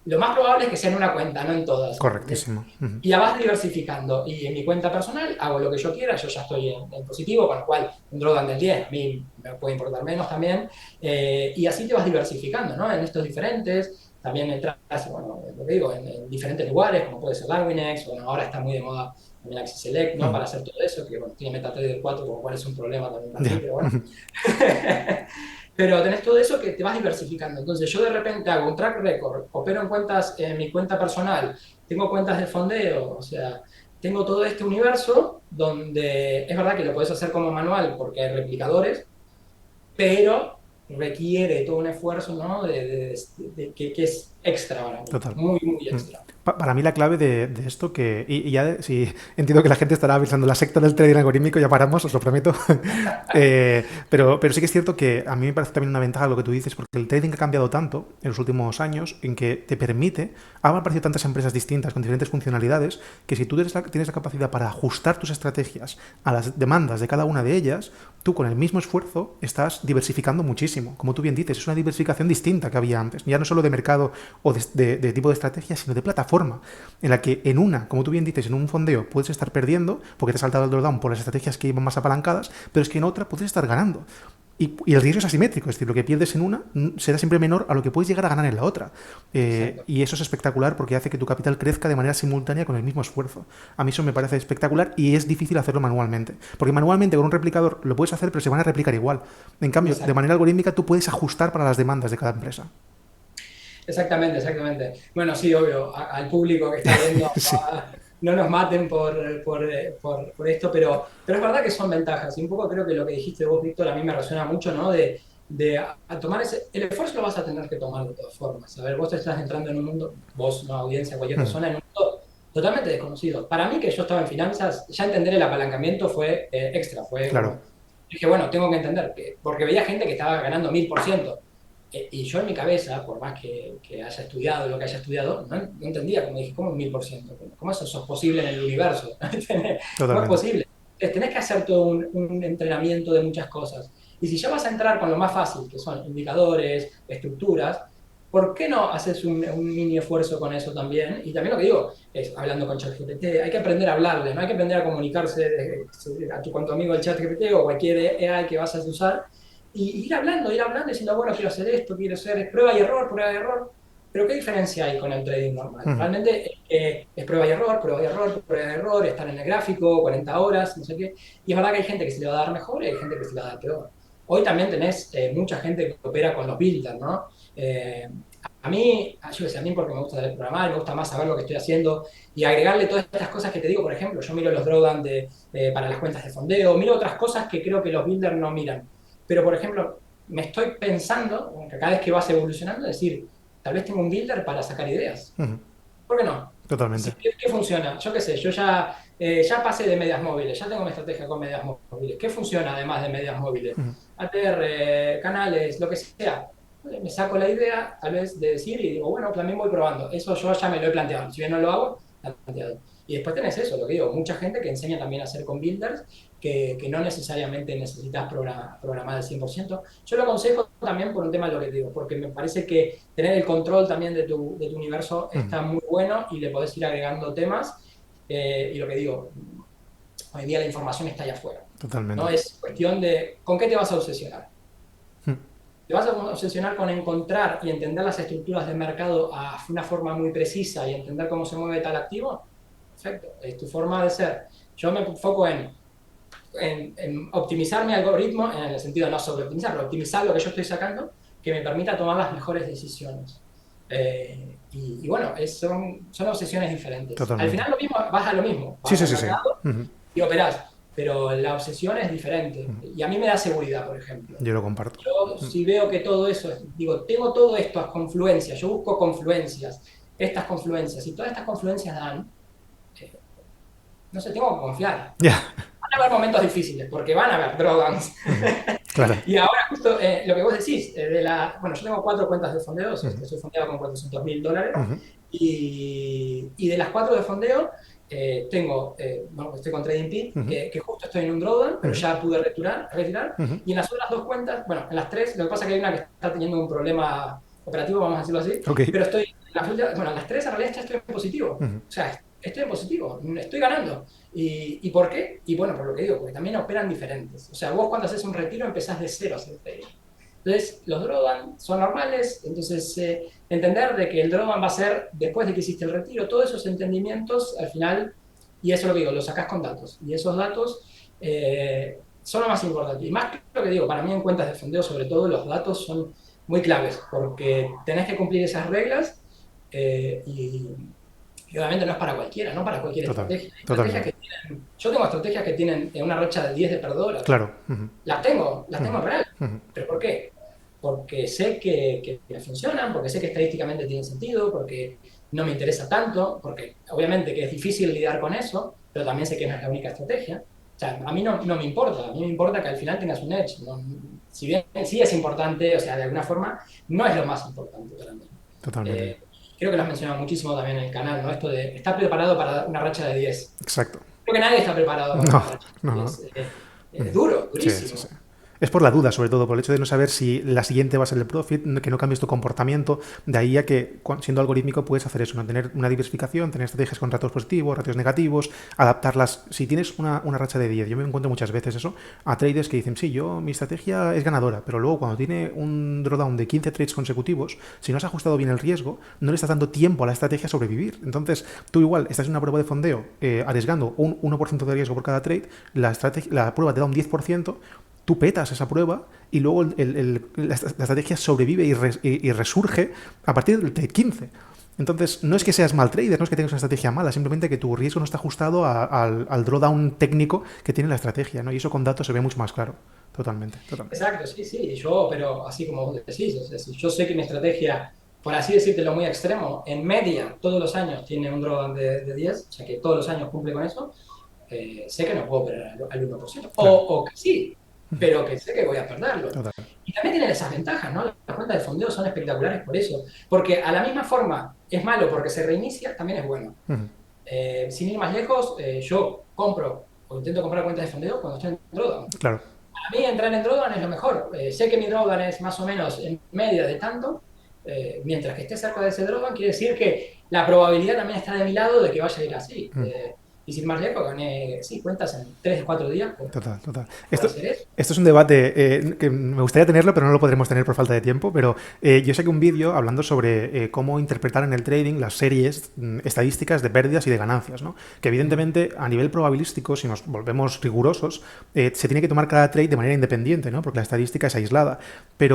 lo más probable es que sea en una cuenta, no en todas, ¿me entendés? Correctísimo. Ujú. Y la vas diversificando. Y en mi cuenta personal hago lo que yo quiera, yo ya estoy en positivo, con lo cual un drawdown del 10 a mí me puede importar menos también. Y así te vas diversificando, ¿no? En estos diferentes, también entras, bueno, lo que digo, en diferentes lugares, como puede ser Darwinex, bueno, ahora está muy de moda también Axis Select, ¿no? Ujú. Para hacer todo eso, que bueno, tiene MetaTrader 4, con lo cual es un problema también para mí, Ya. pero bueno. Ujú. Pero tenés todo eso que te vas diversificando. Entonces yo de repente hago un track record, opero en cuentas, en mi cuenta personal, tengo cuentas de fondeo, o sea, tengo todo este universo donde es verdad que lo puedes hacer como manual porque hay replicadores, pero requiere todo un esfuerzo, ¿no? Que es extra para mí, Total. muy, muy Mm. extra. Para mí la clave de esto que... Y ya sí, entiendo que la gente estará avisando la secta del trading algorítmico, ya paramos, os lo prometo. Pero sí que es cierto que a mí me parece también una ventaja lo que tú dices, porque el trading ha cambiado tanto en los últimos años en que te permite... Han aparecido tantas empresas distintas con diferentes funcionalidades que si tú tienes la capacidad para ajustar tus estrategias a las demandas de cada una de ellas, tú con el mismo esfuerzo estás diversificando muchísimo. Como tú bien dices, es una diversificación distinta que había antes. Ya no solo de mercado o de tipo de estrategia, sino de plataforma, en la que en una, como tú bien dices, en un fondeo puedes estar perdiendo porque te has saltado el drawdown por las estrategias que iban más apalancadas, pero es que en otra puedes estar ganando. Y el riesgo es asimétrico, es decir, lo que pierdes en una será siempre menor a lo que puedes llegar a ganar en la otra. Exacto. Y eso es espectacular porque hace que tu capital crezca de manera simultánea con el mismo esfuerzo. A mí eso me parece espectacular y es difícil hacerlo manualmente. Porque manualmente con un replicador lo puedes hacer, pero se van a replicar igual. En cambio, de Exacto. manera algorítmica tú puedes ajustar para las demandas de cada empresa. Exactamente, exactamente. Bueno, sí, obvio, al público que está viendo, Sí. no nos maten por esto, pero es verdad que son ventajas. Y un poco creo que lo que dijiste vos, Víctor, a mí me resuena mucho, ¿no? A tomar el esfuerzo lo vas a tener que tomar de todas formas. A ver, vos te estás entrando en un mundo, vos, una audiencia, cualquier Mm. persona, en un mundo totalmente desconocido. Para mí, que yo estaba en finanzas, ya entender el apalancamiento fue extra, fue Claro. como, dije, bueno, tengo que entender, porque veía gente que estaba ganando 1000%. Y yo en mi cabeza, por más que haya estudiado lo que haya estudiado, no entendía, como dije, ¿cómo un 1000%? ¿Cómo eso es posible en el universo? ¿Cómo es Totalmente. posible? Tenés que hacer todo un entrenamiento de muchas cosas. Y si ya vas a entrar con lo más fácil, que son indicadores, estructuras, ¿por qué no haces un mini esfuerzo con eso también? Y también lo que digo es, hablando con ChatGPT, hay que aprender a hablarle, no hay que aprender a comunicarse con tu amigo el ChatGPT o cualquier AI que vas a usar, y ir hablando, diciendo, bueno, quiero hacer esto, quiero hacer prueba y error, prueba y error. Pero ¿qué diferencia hay con el trading normal? Mm. Realmente es prueba y error, prueba y error, prueba y error, estar en el gráfico, 40 horas, no sé qué. Y es verdad que hay gente que se le va a dar mejor y hay gente que se le va a dar peor. Hoy también tenés mucha gente que opera con los builders, ¿no? A mí, yo decía, a mí porque me gusta programar, me gusta más saber lo que estoy haciendo y agregarle todas estas cosas que te digo, por ejemplo, yo miro los drawdown para las cuentas de fondeo, miro otras cosas que creo que los builders no miran. Pero, por ejemplo, me estoy pensando, que cada vez que vas evolucionando, decir, tal vez tengo un builder para sacar ideas. Mm. ¿Por qué no? Totalmente. ¿Qué funciona? Yo qué sé, yo ya pasé de medias móviles, ya tengo mi estrategia con medias móviles. ¿Qué funciona además de medias móviles? Mm. ATR, canales, lo que sea. Me saco la idea, tal vez, de decir y digo, bueno, también voy probando. Eso yo ya me lo he planteado. Si bien no lo hago, lo he planteado. Y después tenés eso, lo que digo, mucha gente que enseña también a hacer con builders, que no necesariamente necesitas programar al 100%. Yo lo aconsejo también por un tema de lo que digo, porque me parece que tener el control también de tu universo Mm. está muy bueno y le podés ir agregando temas. Y lo que digo, hoy día la información está allá afuera. Totalmente. ¿No? Es cuestión de con qué te vas a obsesionar. Mm. Te vas a obsesionar con encontrar y entender las estructuras del mercado a una forma muy precisa y entender cómo se mueve tal activo. Perfecto, es tu forma de ser. Yo me enfoco en optimizar mi algoritmo, en el sentido de no sobreoptimizarlo, optimizar lo que yo estoy sacando, que me permita tomar las mejores decisiones. Y bueno, son obsesiones diferentes. Al Totalmente. final lo mismo, vas a lo mismo, Sí, vas sí, al sí, sí. mercado Ujú. y operás, pero la obsesión es diferente. Y a mí me da seguridad, por ejemplo. Yo lo comparto. Yo Mm. si veo que todo eso, digo, tengo todo esto a confluencias, yo busco confluencias, estas confluencias, y todas estas confluencias dan, eh, no sé, tengo que confiar. Ya. Van a haber momentos difíciles, porque van a haber drawdowns. Ujú. Claro. Y ahora justo lo que vos decís, bueno, yo tengo 4 cuentas de fondeo, Ujú. estoy fondeado con $400.000, Ujú. y de las 4 de fondeo, bueno, estoy con TradingPeak, Ujú. que justo estoy en un drawdown, pero Ujú. ya pude retirar, Ujú. y en las otras 2 cuentas, bueno, en las 3, lo que pasa es que hay una que está teniendo un problema operativo, vamos a decirlo así, Ok. pero bueno, en las 3 en realidad ya estoy en positivo, o Ujú. sea, estoy en positivo, estoy ganando. ¿Y por qué? Y bueno, por lo que digo, porque también operan diferentes. O sea, vos cuando haces un retiro empezás de cero a hacer trading. Entonces, los drawdown son normales, entonces entender de que el drawdown va a ser después de que hiciste el retiro, todos esos entendimientos al final, y eso es lo que digo, lo sacás con datos. Y esos datos son lo más importante. Y más que lo que digo, para mí en cuentas de fondeo, sobre todo, los datos son muy claves, porque tenés que cumplir esas reglas eh, y, y obviamente no es para cualquiera, no para cualquier Total. estrategia. Hay estrategias Totalmente. que tienen, yo tengo estrategias que tienen una racha de 10 de perdedores. Claro. Ujú. Las tengo Ujú. en real. Ujú. ¿Pero por qué? Porque sé que me funcionan, porque sé que estadísticamente tienen sentido, porque no me interesa tanto, porque obviamente que es difícil lidiar con eso, pero también sé que no es la única estrategia. O sea, a mí no me importa, a mí me importa que al final tengas un edge. ¿No? Si bien sí es importante, o sea, de alguna forma, no es lo más importante para mí. Totalmente. Eh, Creo que lo has mencionado muchísimo también en el canal, ¿no? Esto de estar preparado para una racha de 10. Exacto. Creo que nadie está preparado para No, una racha no, de no. 10. Es duro, Sí, sí, sí. durísimo. Es por la duda, sobre todo, por el hecho de no saber si la siguiente va a ser el profit, que no cambies tu comportamiento. De ahí a que, siendo algorítmico, puedes hacer eso, ¿no? Tener una diversificación, tener estrategias con ratios positivos, ratios negativos, adaptarlas. Si tienes una racha de 10, yo me encuentro muchas veces eso, a traders que dicen, sí, mi estrategia es ganadora, pero luego cuando tiene un drawdown de 15 trades consecutivos, si no has ajustado bien el riesgo, no le estás dando tiempo a la estrategia a sobrevivir. Entonces, tú igual estás en una prueba de fondeo arriesgando un 1% de riesgo por cada trade, la prueba te da un 10%, tú petas esa prueba y luego la estrategia sobrevive y resurge a partir del trade 15. Entonces, no es que seas mal trader, no es que tengas una estrategia mala, simplemente que tu riesgo no está ajustado al drawdown técnico que tiene la estrategia, ¿no? Y eso con datos se ve mucho más claro. Totalmente, totalmente. Exacto, sí, sí, pero así como vos decís, o sea, si yo sé que mi estrategia, por así decírtelo muy extremo, en media todos los años tiene un drawdown de 10, o sea que todos los años cumple con eso, sé que no puedo operar al 1%, Claro. o que sí, pero que sé que voy a perderlo. Total. Y también tiene esas ventajas, ¿no? Las cuentas de fondeo son espectaculares por eso, porque a la misma forma es malo porque se reinicia, también es bueno. Ujú. Sin ir más lejos, yo compro o intento comprar cuentas de fondeo cuando estoy en drawdown. Claro. A mí entrar en drawdown es lo mejor. Sé que mi drawdown es más o menos en media de tanto. Mientras que esté cerca de ese drawdown, quiere decir que la probabilidad también está de mi lado de que vaya a ir así. Ujú. Y sin más lejos, gané, sí, cuentas en 3 o 4 días Total, total. por hacer eso. Esto es un debate que me gustaría tenerlo, pero no lo podremos tener por falta de tiempo. Pero yo saqué un vídeo hablando sobre cómo interpretar en el trading las series estadísticas de pérdidas y de ganancias, ¿no? Que evidentemente a nivel probabilístico, si nos volvemos rigurosos, se tiene que tomar cada trade de manera independiente, ¿no? Porque la estadística es aislada. Sí,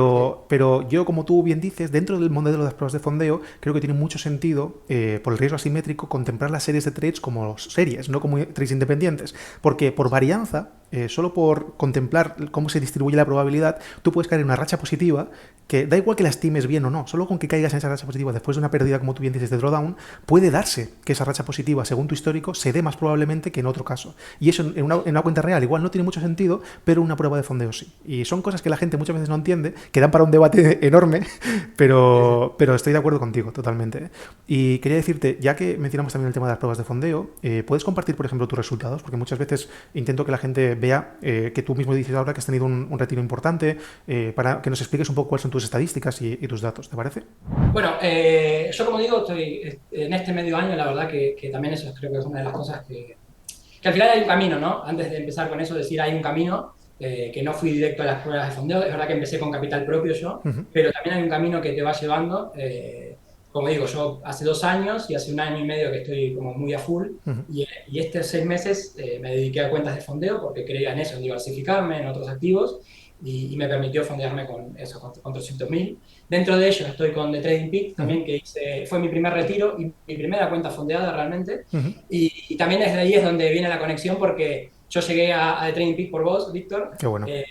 Pero yo, como tú bien dices, dentro del modelo de las pruebas de fondeo, creo que tiene mucho sentido, por el riesgo asimétrico, contemplar las series de trades como series, no como trades independientes. Porque por varianza, solo por contemplar cómo se distribuye la probabilidad, tú puedes caer en una racha positiva que da igual que la estimes bien o no, solo con que caigas en esa racha positiva después de una pérdida, como tú bien dices, de drawdown, puede darse que esa racha positiva, según tu histórico, se dé más probablemente que en otro caso. Y eso en una cuenta real igual no tiene mucho sentido, pero una prueba de fondeo sí. Y son cosas que la gente muchas veces no entiende, que dan para un debate enorme, sí, sí. pero estoy de acuerdo contigo totalmente. Y quería decirte, ya que mencionamos también el tema de las pruebas de fondeo, ¿puedes compartir, por ejemplo, tus resultados? Porque muchas veces intento que la gente vea que tú mismo dices ahora que has tenido un retiro importante, para que nos expliques un poco cuáles son tus estadísticas y tus datos, ¿te parece? Bueno, yo como digo, estoy en este medio año, la verdad que también eso creo que es una de las cosas que al final hay un camino, ¿no? Antes de empezar con eso, decir hay un camino, que no fui directo a las pruebas de fondeo, es verdad que empecé con capital propio yo, Uh -huh. pero también hay un camino que te va llevando, como digo, yo hace 2 años y hace un año y medio que estoy como muy a full, Uh -huh. y estos 6 meses me dediqué a cuentas de fondeo porque creía en eso, en diversificarme en otros activos, y me permitió fondearme con eso, con 300.000. Dentro de ellos estoy con The Trading Peak Ujú, también, que fue mi primer retiro y mi primera cuenta fondeada realmente. ujú. Y también desde ahí es donde viene la conexión porque yo llegué a The Trading Peak por vos, Víctor, Qué bueno. eh,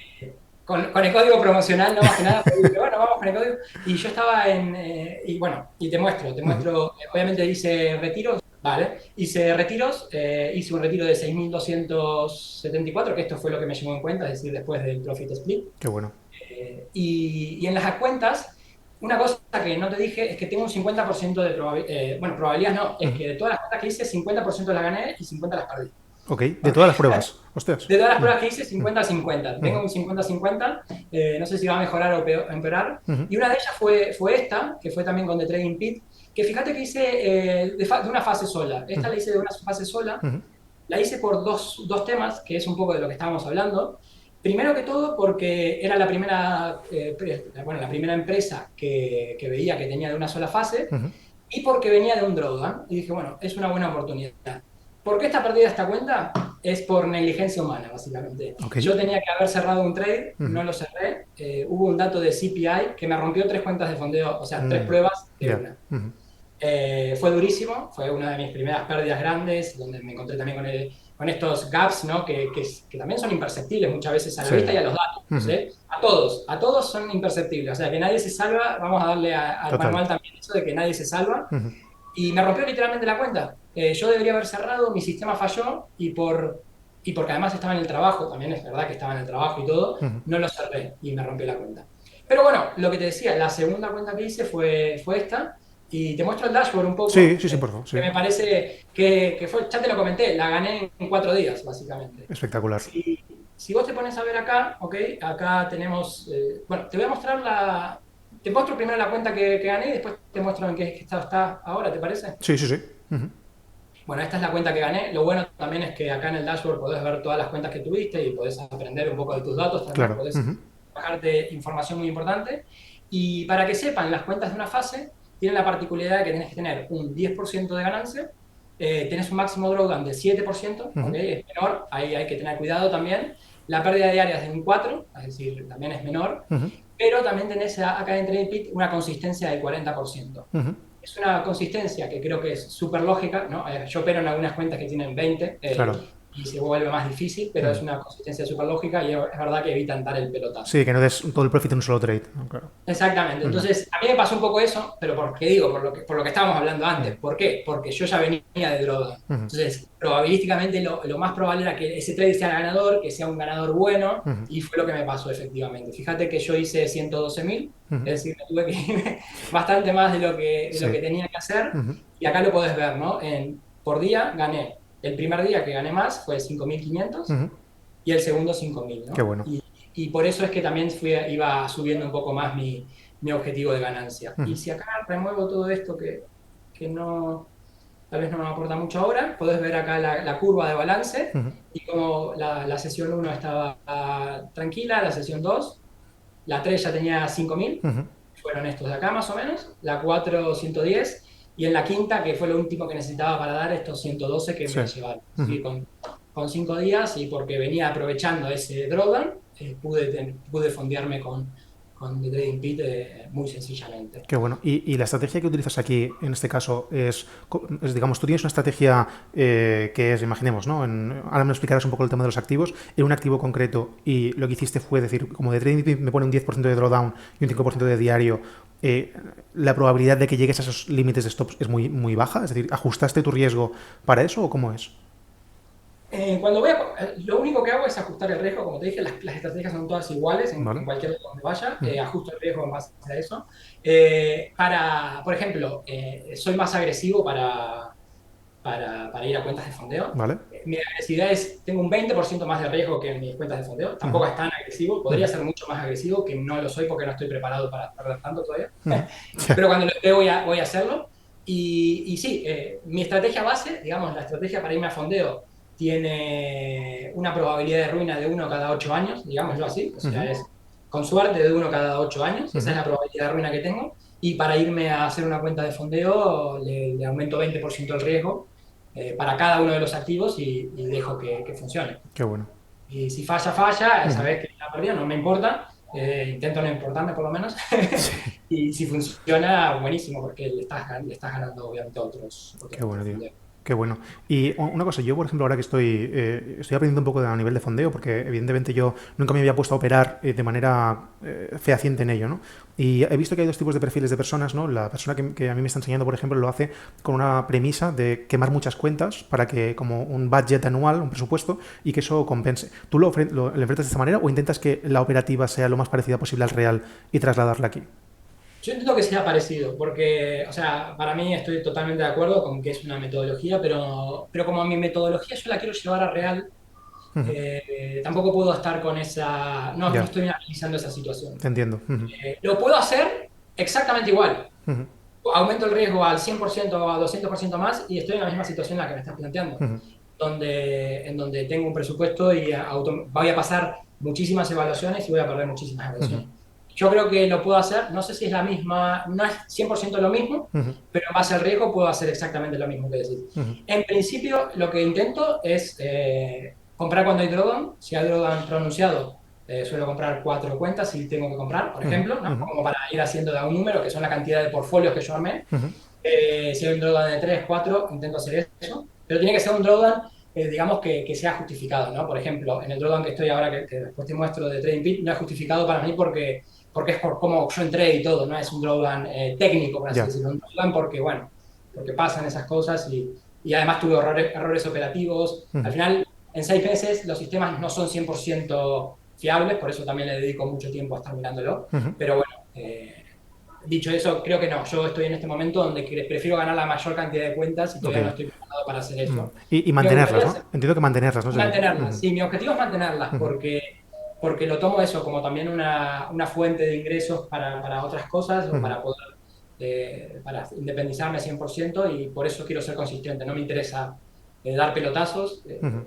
con el código promocional, no más que nada, dije, bueno, vamos con el código. Y yo estaba y bueno, y te Ujú. muestro, obviamente hice retiros, vale, hice retiros, hice un retiro de 6.274, que esto fue lo que me llevó en cuenta, es decir, después del Profit Split. Qué bueno. Y en las cuentas, una cosa que no te dije es que tengo un 50% de probabilidad, bueno, probabilidad no, es Ujú. que de todas las cuentas que hice, 50% las gané y 50 las perdí. Ok, de ¿Ok? todas las pruebas. Hostias. De todas las Ujú, pruebas que hice, 50-50. ujú, Tengo un 50-50. No sé si va a mejorar o empeorar. ujú, Y una de ellas fue esta, que fue también con The Trading Pit, que fíjate que hice de una fase sola. Esta ujú, la hice de una fase sola. ujú, La hice por dos temas, que es un poco de lo que estábamos hablando. Primero que todo, porque era la primera, bueno, la primera empresa que veía que tenía de una sola fase ujú. y porque venía de un drawdown. Y dije, bueno, es una buena oportunidad. ¿Por qué está perdida esta cuenta? Es por negligencia humana, básicamente. Ok. Yo tenía que haber cerrado un trade, Ujú. no lo cerré. Hubo un dato de CPI que me rompió tres cuentas de fondeo, o sea, tres Mm, pruebas de ya. una. Ujú. Fue durísimo, fue una de mis primeras pérdidas grandes, donde me encontré también con estos gaps, ¿no? Que también son imperceptibles muchas veces a la Sí. vista y a los datos, Ujú. ¿eh? A todos son imperceptibles, o sea, que nadie se salva, vamos a darle al Total. manual también eso de que nadie se salva, Ujú. y me rompió literalmente la cuenta. Yo debería haber cerrado, mi sistema falló y porque además estaba en el trabajo, también es verdad que estaba en el trabajo y todo, Ujú. no lo cerré y me rompió la cuenta. Pero bueno, lo que te decía, la segunda cuenta que hice fue esta y te muestro el dashboard un Sí, poco, sí, sí, por favor. Sí. que me parece que fue, ya te lo comenté, la gané en 4 días, básicamente. Espectacular. Si vos te pones a ver acá, ok, acá tenemos, bueno, te voy a mostrar te muestro primero la cuenta que gané y después te muestro en qué estado está ahora, ¿te parece? Sí, sí, sí. Ujú. Bueno, esta es la cuenta que gané. Lo bueno también es que acá en el dashboard podés ver todas las cuentas que tuviste y podés aprender un poco de tus datos también, Claro. podés Ujú. bajarte información muy importante. Y para que sepan, las cuentas de una fase tienen la particularidad de que tenés que tener un 10% de ganancia, tenés un máximo drawdown del 7%, Ujú. ¿ok? Es menor, ahí hay que tener cuidado también. La pérdida diaria es de un 4%, es decir, también es menor, Ujú. pero también tenés acá en TradingPeak una consistencia del 40%. Ujú. Es una consistencia que creo que es súper lógica, ¿no? Yo opero en algunas cuentas que tienen 20 Claro. y se vuelve más difícil, pero es Ujú. una consistencia súper lógica y es verdad que evitan dar el pelotazo. Sí, que no des todo el profit en un solo trade. No, claro. Exactamente. Ujú. Entonces, a mí me pasó un poco eso, pero porque digo, por lo que estábamos hablando Ujú. antes. ¿Por qué? Porque yo ya venía de drawdown. Ujú. Entonces, probabilísticamente lo más probable era que ese trade sea ganador, que sea un ganador bueno, Ujú. y fue lo que me pasó efectivamente. Fíjate que yo hice 112.000, Ujú. es decir, me tuve que ir bastante más de lo que Sí. tenía que hacer, Ujú. y acá lo podés ver, ¿no? Por día gané. El primer día que gané más fue 5.500 Ujú. y el segundo 5.000, Qué ¿no? bueno. Y por eso es que también iba subiendo un poco más mi objetivo de ganancia. Ujú. Y si acá remuevo todo esto que no, tal vez no me aporta mucho ahora, podés ver acá la curva de balance Ujú. y como la sesión 1 estaba tranquila, la sesión 2, la 3 ya tenía 5.000, Ujú. fueron estos de acá más o menos, la 4 110 y en la quinta, que fue lo último que necesitaba para dar, estos 112 que Sí. me llevaron. Ujú. ¿Sí? Con 5 días y porque venía aprovechando ese drawdown, pude fondearme con The Trading Pit muy sencillamente. Qué bueno. Y la estrategia que utilizas aquí, en este caso, digamos, tú tienes una estrategia que es, imaginemos, ¿no? Ahora me explicarás un poco el tema de los activos, en un activo concreto, y lo que hiciste fue decir, como de trading me pone un 10% de drawdown y un 5% de diario, eh, la probabilidad de que llegues a esos límites de stops es muy, muy baja, es decir, ¿ajustaste tu riesgo para eso o cómo es? Lo único que hago es ajustar el riesgo, como te dije, las estrategias son todas iguales ¿Vale? en cualquier lugar donde vaya, Ujú. ajusto el riesgo en base a eso. Por ejemplo, soy más agresivo para ir a cuentas de fondeo. ¿Vale? Mi agresividad tengo un 20% más de riesgo que en mis cuentas de fondeo, Ujú. tampoco es tan agresivo, Ujú. podría ser mucho más agresivo, que no lo soy porque no estoy preparado para perder tanto todavía, Ujú. pero cuando lo esté voy a hacerlo. Y sí, mi estrategia base, digamos, la estrategia para irme a fondeo tiene una probabilidad de ruina de 1 cada 8 años, digámoslo así, o Ujú. sea, es con suerte de 1 cada 8 años, esa Ujú. es la probabilidad de ruina que tengo, y para irme a hacer una cuenta de fondeo le aumento 20% el riesgo para cada uno de los activos y dejo que funcione. Qué bueno. Y si falla, falla, Ujú. sabés que ya pérdida, no me importa, intento no importarme por lo menos, y si funciona, buenísimo, porque le estás ganando obviamente a Qué otros bueno, tío. fondeos. Qué bueno. Y una cosa, yo por ejemplo ahora que estoy aprendiendo un poco a nivel de fondeo, porque evidentemente yo nunca me había puesto a operar de manera fehaciente en ello, ¿no? Y he visto que hay dos tipos de perfiles de personas, ¿no? La persona que a mí me está enseñando, por ejemplo, lo hace con una premisa de quemar muchas cuentas para que como un budget anual, un presupuesto, y que eso compense. ¿Tú lo enfrentas de esta manera o intentas que la operativa sea lo más parecida posible al real y trasladarla aquí? Yo entiendo que sea parecido, porque, o sea, para mí estoy totalmente de acuerdo con que es una metodología, pero como mi metodología yo la quiero llevar a real, Ujú. tampoco puedo estar con esa, no Ya, estoy analizando esa situación. te entiendo. Ujú. Lo puedo hacer exactamente igual. Ujú. Aumento el riesgo al 100% o a 200% más y estoy en la misma situación en la que me estás planteando, Ujú. en donde tengo un presupuesto y voy a pasar muchísimas evaluaciones y voy a perder muchísimas Ujú. evaluaciones. Yo creo que lo puedo hacer, no sé si es la misma, no es 100% lo mismo, Ujú. pero en base al riesgo puedo hacer exactamente lo mismo que decir. Ujú. En principio, lo que intento es comprar cuando hay drawdown. Si hay drawdown pronunciado, suelo comprar 4 cuentas si tengo que comprar, por Ujú. ejemplo, ¿no? Ujú. Como para ir haciendo de a un número, que son la cantidad de portfolios que yo armé. Ujú. Si hay un drawdown de 3 4 intento hacer eso, pero tiene que ser un drawdown, digamos, que sea justificado, ¿no? Por ejemplo, en el drawdown que estoy ahora, que después te muestro de Trading Peak, no es justificado para mí porque es por cómo yo entré y todo, no es un drawdown técnico, por así Ya. decirlo, un drawdown porque, bueno, porque pasan esas cosas y además tuve errores operativos. Al Ujú. final, en 6 meses los sistemas no son 100% fiables, por eso también le dedico mucho tiempo a estar mirándolo, Ujú. pero bueno, dicho eso, creo que no. Yo estoy en este momento donde prefiero ganar la mayor cantidad de cuentas y Ok. todavía no estoy preparado para hacer eso. Y Me mantenerlas, gustaría ¿no? Entiendo que mantenerlas, ¿no? mantenerlas. Ujú. Sí, mi objetivo es mantenerlas Ujú. porque lo tomo eso como también una fuente de ingresos para otras cosas o Ujú. para poder para independizarme 100% y por eso quiero ser consistente. No me interesa dar pelotazos, Ujú.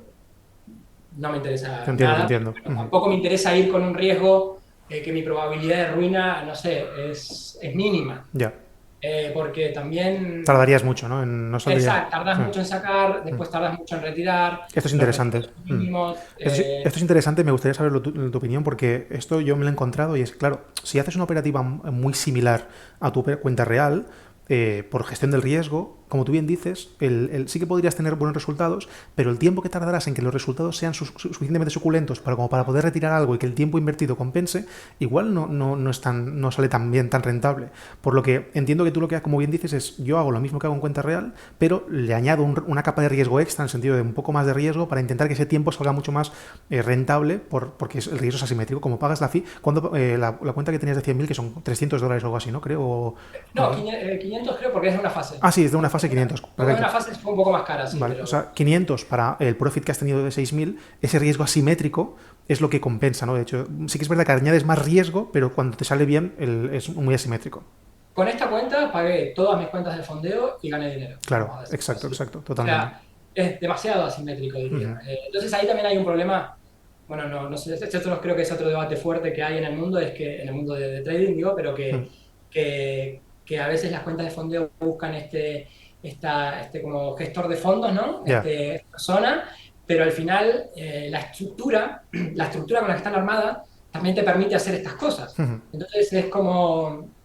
no me Te interesa entiendo, te nada, pero entiendo. bueno, Ujú. tampoco me interesa ir con un riesgo que mi probabilidad de ruina, no sé, es mínima. Ya. Porque también, Tardarías mucho, ¿no? No saldría. exacto, tardas Sí. mucho en sacar, Mm. después tardas mucho en retirar, Esto es los interesante. rendimientos son Mm. mínimos. Esto es interesante, me gustaría saber tu opinión, porque esto yo me lo he encontrado y es claro, si haces una operativa muy similar a tu cuenta real, por gestión del riesgo, como tú bien dices, sí que podrías tener buenos resultados, pero el tiempo que tardarás en que los resultados sean suficientemente suculentos como para poder retirar algo y que el tiempo invertido compense, igual no sale tan bien, tan rentable. Por lo que entiendo que tú lo que, como bien dices, es yo hago lo mismo que hago en cuenta real, pero le añado una capa de riesgo extra, en el sentido de un poco más de riesgo, para intentar que ese tiempo salga mucho más rentable, porque el riesgo es asimétrico. Como pagas la fee, cuando la cuenta que tenías de 100.000, que son $300 o algo así, ¿no? Creo. No, 500 creo porque es de una fase. Ah, sí, es de una fase 500. Luego de Perfecto. una fase fue un poco más cara, sí, Vale, o pero sea, 500 para el profit que has tenido de 6.000, ese riesgo asimétrico es lo que compensa, ¿no? De hecho, sí que es verdad que añades más riesgo, pero cuando te sale bien es muy asimétrico. con esta cuenta pagué todas mis cuentas de fondeo y gané dinero, Claro, vamos a decirlo exacto, así. exacto, O totalmente. sea, es demasiado asimétrico, diría. Ujú. Entonces ahí también hay un problema, bueno, no sé, esto creo que es otro debate fuerte que hay en el mundo, es que en el mundo de trading, digo, pero Ujú. que a veces las cuentas de fondeo buscan este como gestor de fondos, ¿no? Ya. Esta persona, pero al final la estructura con la que están armadas también te permite hacer estas cosas. Ujú. Entonces es como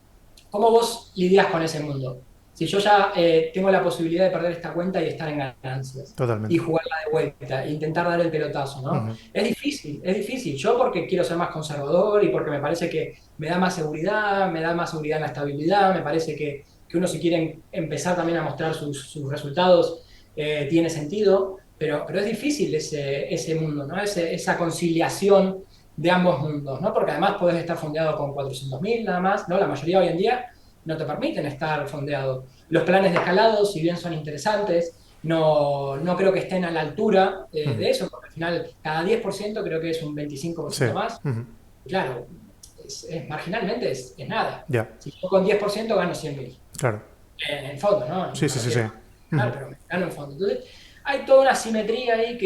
¿cómo vos lidias con ese mundo? Si yo ya tengo la posibilidad de perder esta cuenta y estar en ganancias y Totalmente. jugarla de vuelta e intentar dar el pelotazo, ¿no? Ujú. Es difícil, es difícil. Yo porque quiero ser más conservador y porque me parece que me da más seguridad en la estabilidad, me parece que uno si quiere empezar también a mostrar sus resultados tiene sentido, pero es difícil ese mundo, ¿no? Esa conciliación de ambos mundos, ¿no? Porque además puedes estar fondeado con 400.000 nada más, ¿no? La mayoría hoy en día no te permiten estar fondeado. Los planes de escalado, si bien son interesantes, no creo que estén a la altura Ujú. de eso, porque al final cada 10% creo que es un Sí. 25% más. Ujú. Claro, marginalmente es nada. Ya. Si yo con 10% gano 100.000 Claro. en fondo, ¿no? Sí, No sí, lo sí, sí. quiero ganar, Ujú. pero me gano en fondo. Entonces, hay toda una simetría ahí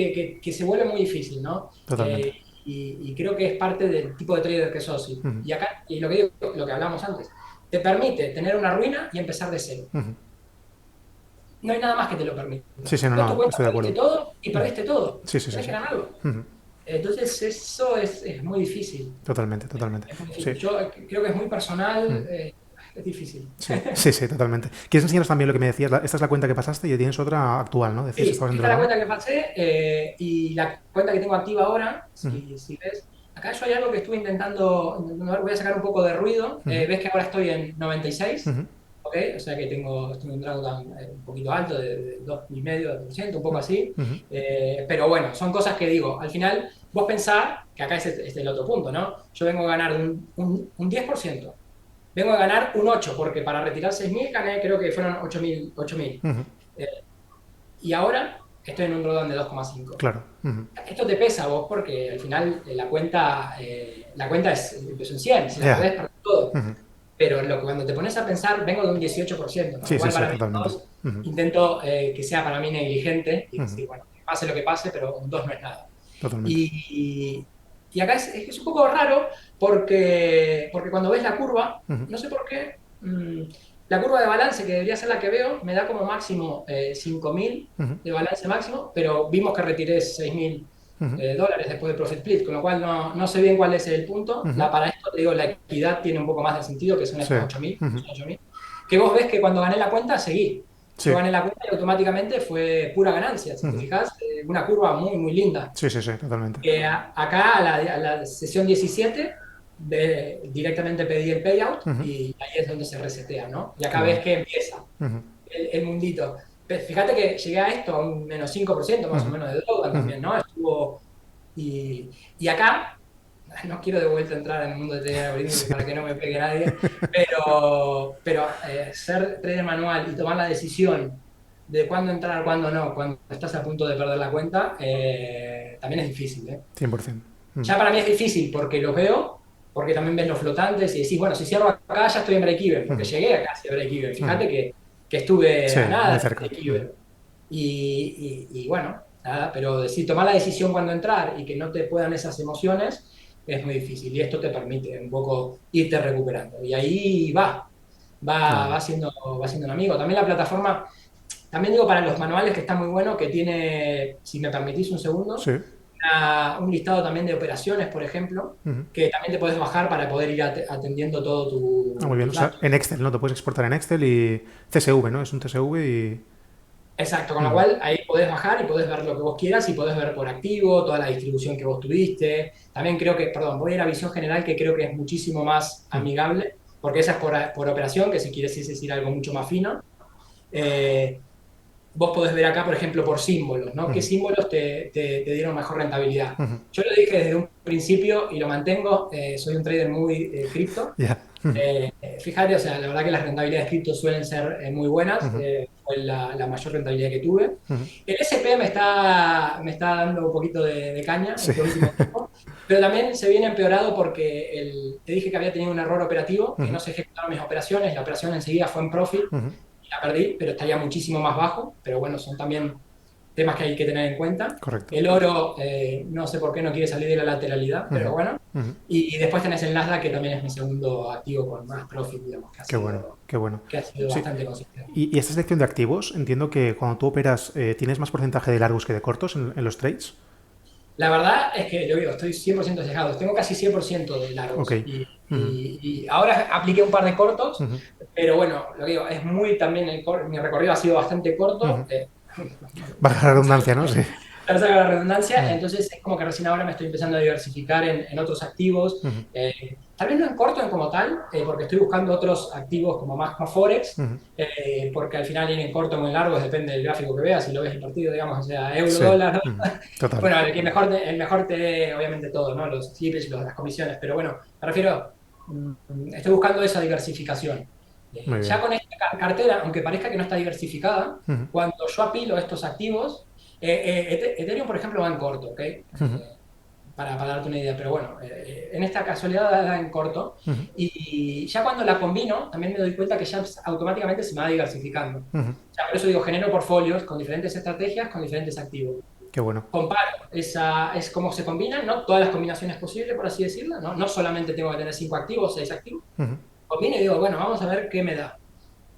que se vuelve muy difícil, ¿no? Totalmente. Y creo que es parte del tipo de trader que sos. Ujú. Y acá, y lo que digo, lo que hablamos antes, te permite tener una ruina y empezar de cero. Ujú. No hay nada más que te lo permita. Sí, sí, no, Después tu no, cuenta estoy de perdiste acuerdo. todo y Ujú. perdiste todo. Sí, sí, sí, Tenés que sí. ganarlo. Ujú. Entonces eso es muy difícil. Totalmente, totalmente. Es muy Sí. difícil. Yo creo que es muy personal, Mm. es difícil. Sí, sí, sí, totalmente. ¿Quieres enseñaros también lo que me decías? Esta es la cuenta que pasaste y tienes otra actual, ¿no? Decías que Sí, estabas en esta es la drawdown. cuenta que pasé y la cuenta que tengo activa ahora, Ujú, si ves, acá yo hay algo que estuve intentando, voy a sacar un poco de ruido, ujú, ves que ahora estoy en 96, ujú, ¿ok? O sea que estoy en un drawdown un poquito alto, de 2,5%, un poco así, ujú, pero bueno, son cosas que digo, al final vos pensás, que acá es el otro punto, ¿no? Yo vengo a ganar un 10%, vengo a ganar un 8%, porque para retirar 6.000 gané, creo que fueron 8.000. ujú. Y ahora estoy en un drawdown de 2,5. Claro. Ujú. Esto te pesa a vos porque al final la cuenta empezó en 100, si la Ya. perdés, perdés todo. Ujú. Pero cuando te pones a pensar, vengo de un 18%, con lo Sí, sí, cual sí, para mí totalmente. 2 Ujú, intento que sea para mí negligente y ujú. decir, bueno, que pase lo que pase, pero un 2 no es nada. Totalmente. Y acá es un poco raro porque cuando ves la curva, Ujú, no sé por qué, la curva de balance, que debería ser la que veo, me da como máximo 5.000 ujú, de balance máximo, pero vimos que retiré 6.000 ujú, dólares después de Profit Split, con lo cual no sé bien cuál es el punto. ujú. Para esto te digo, la equidad tiene un poco más de sentido, que son Sí. estos 8.000, Ujú. que vos ves que cuando gané la cuenta seguí. Yo Sí. gané la cuenta y automáticamente fue pura ganancia. Si te Ujú. fijas, una curva muy, muy linda. Sí, sí, sí, totalmente. Acá a la sesión 17 directamente pedí el payout Ujú. y ahí es donde se resetea, ¿no? Y Qué acá bueno. ves que empieza Ujú, el mundito. Fíjate que llegué a esto, a un menos 5% más o ujú, menos de deuda ujú. también, ¿no? Y acá, no quiero de vuelta entrar en el mundo de trading algorítmico Sí. para que no me pegue nadie, pero ser trader manual y tomar la decisión de cuándo entrar, cuándo no, cuando estás a punto de perder la cuenta, también es difícil, ¿eh? 100%. Ujú, Ya para mí es difícil porque lo veo, porque también ves los flotantes y decís, bueno, si cierro acá ya estoy en break-even, porque ujú, llegué a casi a break-even. ujú. Fíjate que estuve Sí, a nada muy de cerca. Ujú. break-even. Y bueno, nada, pero decir, tomar la decisión cuando entrar y que no te puedan esas emociones es muy difícil. Y esto te permite un poco irte recuperando. Y ahí Qué va, bueno. va siendo, va siendo un amigo. También la plataforma, también digo para los manuales que está muy bueno, que tiene, si me permitís un segundo, Sí. un listado también de operaciones, por ejemplo, Ujú. que también te puedes bajar para poder ir atendiendo todo Ah, muy bien. O tus sea, datos. en Excel, ¿no? Te puedes exportar en Excel y CSV, ¿no? Es un CSV y... Exacto, con lo Ujú, cual ahí podés bajar y podés ver lo que vos quieras y podés ver por activo, toda la distribución que vos tuviste. También creo que, perdón, voy a ir a visión general que creo que es muchísimo más ujú, amigable, porque esa es por operación, que si quieres es decir algo mucho más fino. Eh, Vos podés ver acá, por ejemplo, por símbolos, ¿no? ¿Qué ujú, símbolos te dieron mejor rentabilidad? ujú. Yo lo dije desde un principio y lo mantengo, soy un trader muy cripto. Ya. Ujú, Fíjate, o sea, la verdad que las rentabilidades cripto suelen ser muy buenas, ujú, fue la mayor rentabilidad que tuve. ujú. El SP me está dando un poquito de caña Sí. este último tiempo, pero también se viene empeorado porque te dije que había tenido un error operativo, que Ujú, no se ejecutaron mis operaciones, la operación enseguida fue en profit ujú. y la perdí, pero estaría muchísimo más bajo, pero bueno, son también temas que hay que tener en cuenta. Correcto. El oro, no sé por qué no quiere salir de la lateralidad, pero Ujú, bueno. ujú. Y después tenés el Nasdaq, que también es mi segundo activo con más profit, digamos, que ha Qué bueno, sido, qué bueno. que ha sido Sí. bastante consistente. Y esta selección de activos, entiendo que cuando tú operas, ¿tienes más porcentaje de largos que de cortos en los trades? La verdad es que, yo digo, estoy 100% sesgado. Tengo casi 100% de Ok. largos. Ujú, Y ahora apliqué un par de cortos, ujú, pero bueno, lo digo, es muy también, mi recorrido ha sido bastante corto. ujú. Valga la redundancia, ¿no? Sí. Para sacar la redundancia, Ujú, entonces es como que recién ahora me estoy empezando a diversificar en otros activos, ujú, tal vez no en corto en como tal, porque estoy buscando otros activos como más Forex, ujú. porque al final ir en corto o en largo depende del gráfico que veas, si lo ves el partido, digamos, o sea, euro, Sí. dólar, ¿no? Ujú. Total. Bueno, el mejor te dé, obviamente, todo, ¿no? Los slippage, las comisiones, pero bueno, me refiero, estoy buscando esa diversificación. Muy Ya bien. con esta cartera, aunque parezca que no está diversificada, Ujú, cuando yo apilo estos activos, Ethereum, por ejemplo, va en corto, ¿ok? ujú, Para darte una idea, pero bueno, en esta casualidad da en corto. ujú, Y ya cuando la combino, también me doy cuenta que ya automáticamente se me va diversificando. O ujú. sea, por eso digo, genero portfolios con diferentes estrategias, con diferentes activos. Qué bueno. Comparo, es cómo se combinan, ¿no? Todas las combinaciones posibles, por así decirlo, ¿no? No solamente tengo que tener 5 activos, 6 activos. Ujú, Combino y digo, bueno, vamos a ver qué me da.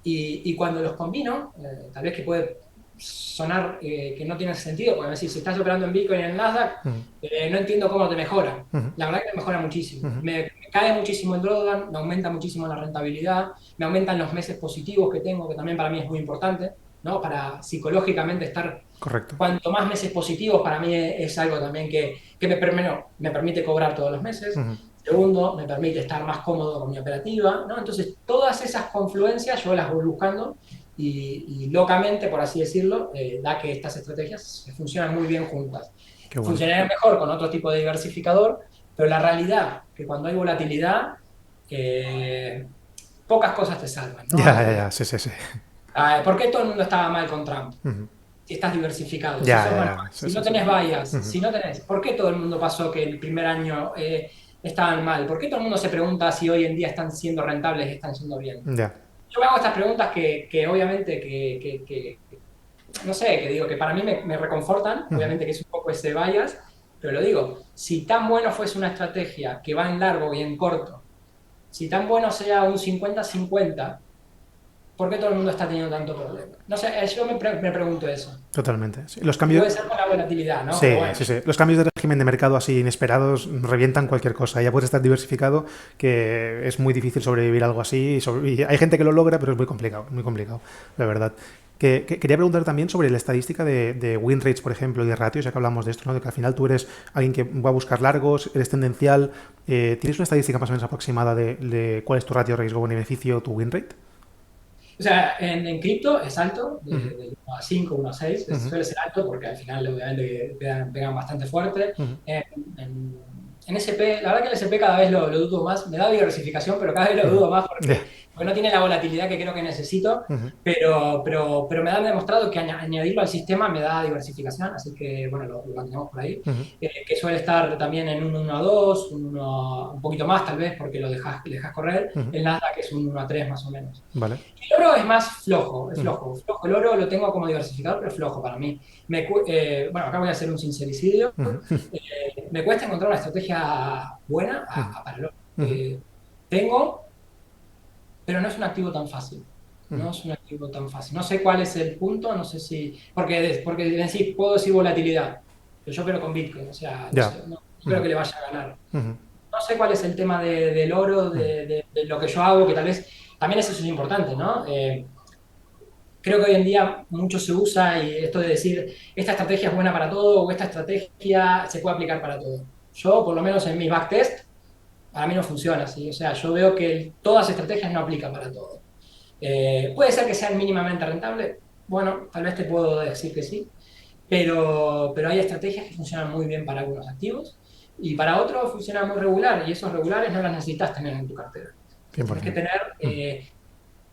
Y cuando los combino, tal vez que puede sonar que no tiene sentido, porque decir, si estás operando en Bitcoin y en Nasdaq, Ujú, no entiendo cómo te mejora. ujú, La verdad que me mejora muchísimo. ujú. Me cae muchísimo el drawdown, me aumenta muchísimo la rentabilidad, me aumentan los meses positivos que tengo, que también para mí es muy importante, ¿no? Para psicológicamente estar, Correcto. cuanto más meses positivos, para mí es algo también que primero, me permite cobrar todos los meses. Ujú. Segundo, me permite estar más cómodo con mi operativa, ¿no? Entonces, todas esas confluencias yo las voy buscando y locamente, por así decirlo, da que estas estrategias funcionan muy bien juntas. Qué bueno. Funcionarían mejor con otro tipo de diversificador, pero la realidad que cuando hay volatilidad, eh, pocas cosas te salvan, ¿no? Ya, ya, ya, sí, sí, sí. ¿Por qué todo el mundo estaba mal con Trump? Ujú. Si estás diversificado, si Ya, sos ya, manual, ya, sí, si no sí, sí. tenés bias, Ujú. si no tenés, ¿por qué todo el mundo pasó que el primer año estaban mal? ¿Por qué todo el mundo se pregunta si hoy en día están siendo rentables y están siendo bien? Ya. Yo me hago estas preguntas que obviamente no sé, que digo que para mí me reconfortan, Ujú. obviamente que es un poco ese bias, pero lo digo, si tan bueno fuese una estrategia que va en largo y en corto, si tan bueno sea un 50-50, ¿por qué todo el mundo está teniendo tanto problema? No sé, yo me pregunto eso. Totalmente. Sí. Los Y cambios, puede ser por la volatilidad, ¿no? Pero sí, bueno. sí, sí. Los cambios de régimen de mercado así inesperados revientan cualquier cosa. Ya puedes estar diversificado, que es muy difícil sobrevivir a algo así. Y hay gente que lo logra, pero es muy complicado, la verdad. Quería preguntar también sobre la estadística de win rates, por ejemplo, y de ratios, ya que hablamos de esto, ¿no? De que al final tú eres alguien que va a buscar largos, eres tendencial. ¿Tienes una estadística más o menos aproximada de cuál es tu ratio riesgo-beneficio, tu win rate? O sea, en cripto es alto, Ujú, de 1 a 5, 1 a 6, ujú, suele ser alto porque al final obviamente pegan bastante fuerte. ujú. En, en, en SP, la verdad que el SP cada vez lo dudo más, me da diversificación, pero cada vez lo Ujú. dudo más Ya. porque no tiene la volatilidad que creo que necesito, Ujú. pero me han demostrado que añadirlo al sistema me da diversificación, así que bueno, lo mantenemos por ahí. Ujú. Que suele estar también en un 1 a 2, un poquito más tal vez porque lo dejas correr. Ujú. El Nasdaq es un 1 a 3 más o menos. Vale. El oro es más flojo, es Ujú. flojo, flojo. El oro lo tengo como diversificador, pero es flojo para mí. Bueno, acá voy a hacer un sincericidio. Ujú. Me cuesta encontrar una estrategia buena Ujú. para el oro. Ujú. Tengo, pero no es un activo tan fácil. Ujú. No es un activo tan fácil. No sé cuál es el punto, no sé si. Porque decir, puedo decir volatilidad, pero yo opero con Bitcoin, o sea, no Ya. sé, no creo Ujú. que le vaya a ganar. Ujú. No sé cuál es el tema del oro, Ujú. de lo que yo hago, que tal vez también eso es importante, ¿no? Creo que hoy en día mucho se usa y esto de decir, esta estrategia es buena para todo o esta estrategia se puede aplicar para todo. Yo, por lo menos en mis backtest, para mí no funciona así. O sea, yo veo que todas las estrategias no aplican para todo. Puede ser que sean mínimamente rentables. Bueno, tal vez te puedo decir que sí, pero hay estrategias que funcionan muy bien para algunos activos y para otros funcionan muy regular y esos regulares no las necesitas tener en tu cartera. Tienes que 100%. tener Ujú.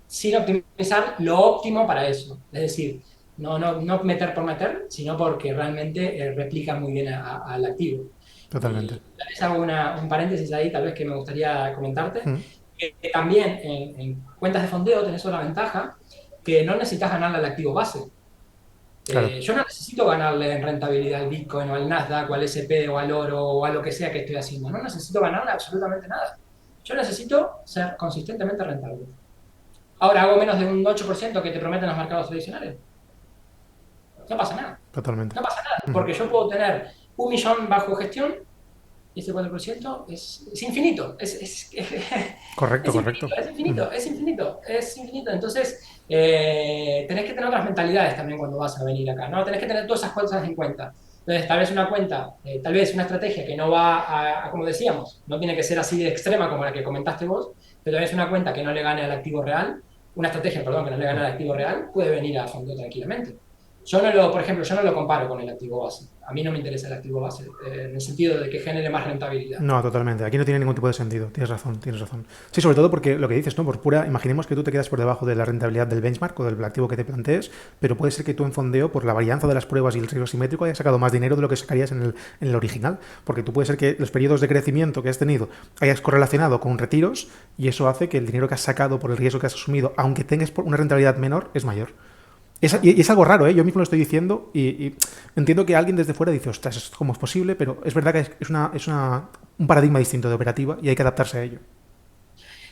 sin optimizar lo óptimo para eso. Es decir, no meter por meter, sino porque realmente replica muy bien al activo. Totalmente. Y tal vez hago un paréntesis ahí, tal vez que me gustaría comentarte, Ujú. que también en cuentas de fondeo tenés otra ventaja, que no necesitas ganarle al activo base. Claro. Yo no necesito ganarle en rentabilidad al Bitcoin o al Nasdaq o al SP o al oro o a lo que sea que estoy haciendo. No necesito ganarle absolutamente nada. Yo necesito ser consistentemente rentable. Ahora hago menos de un 8% que te prometen los mercados tradicionales. No pasa nada. Totalmente. No pasa nada, Ujú. porque yo puedo tener 1 millón bajo gestión y ese 4% es infinito. Correcto, Es correcto. infinito, es Ujú. infinito, es infinito, es infinito. Entonces, tenés que tener otras mentalidades también cuando vas a venir acá, ¿no? Tenés que tener todas esas cosas en cuenta. Entonces, tal vez una cuenta, tal vez una estrategia que no va como decíamos, no tiene que ser así de extrema como la que comentaste vos, pero tal vez una cuenta que no le gane al activo real, una estrategia, perdón, que no le gane al activo real, puede venir a fondo tranquilamente. Por ejemplo, yo no lo comparo con el activo base. A mí no me interesa el activo base, en el sentido de que genere más rentabilidad. No, totalmente. Aquí no tiene ningún tipo de sentido. Tienes razón, tienes razón. Sí, sobre todo porque lo que dices, ¿no? Por pura, imaginemos que tú te quedas por debajo de la rentabilidad del benchmark o del activo que te plantees, pero puede ser que tú en fondeo, por la varianza de las pruebas y el riesgo simétrico, hayas sacado más dinero de lo que sacarías en el original. Porque tú puede ser que los periodos de crecimiento que has tenido hayas correlacionado con retiros y eso hace que el dinero que has sacado por el riesgo que has asumido, aunque tengas una rentabilidad menor, es mayor. Y es algo raro, ¿eh? Yo mismo lo estoy diciendo y entiendo que alguien desde fuera dice, ostras, ¿esto cómo es posible? Pero es verdad que un paradigma distinto de operativa y hay que adaptarse a ello.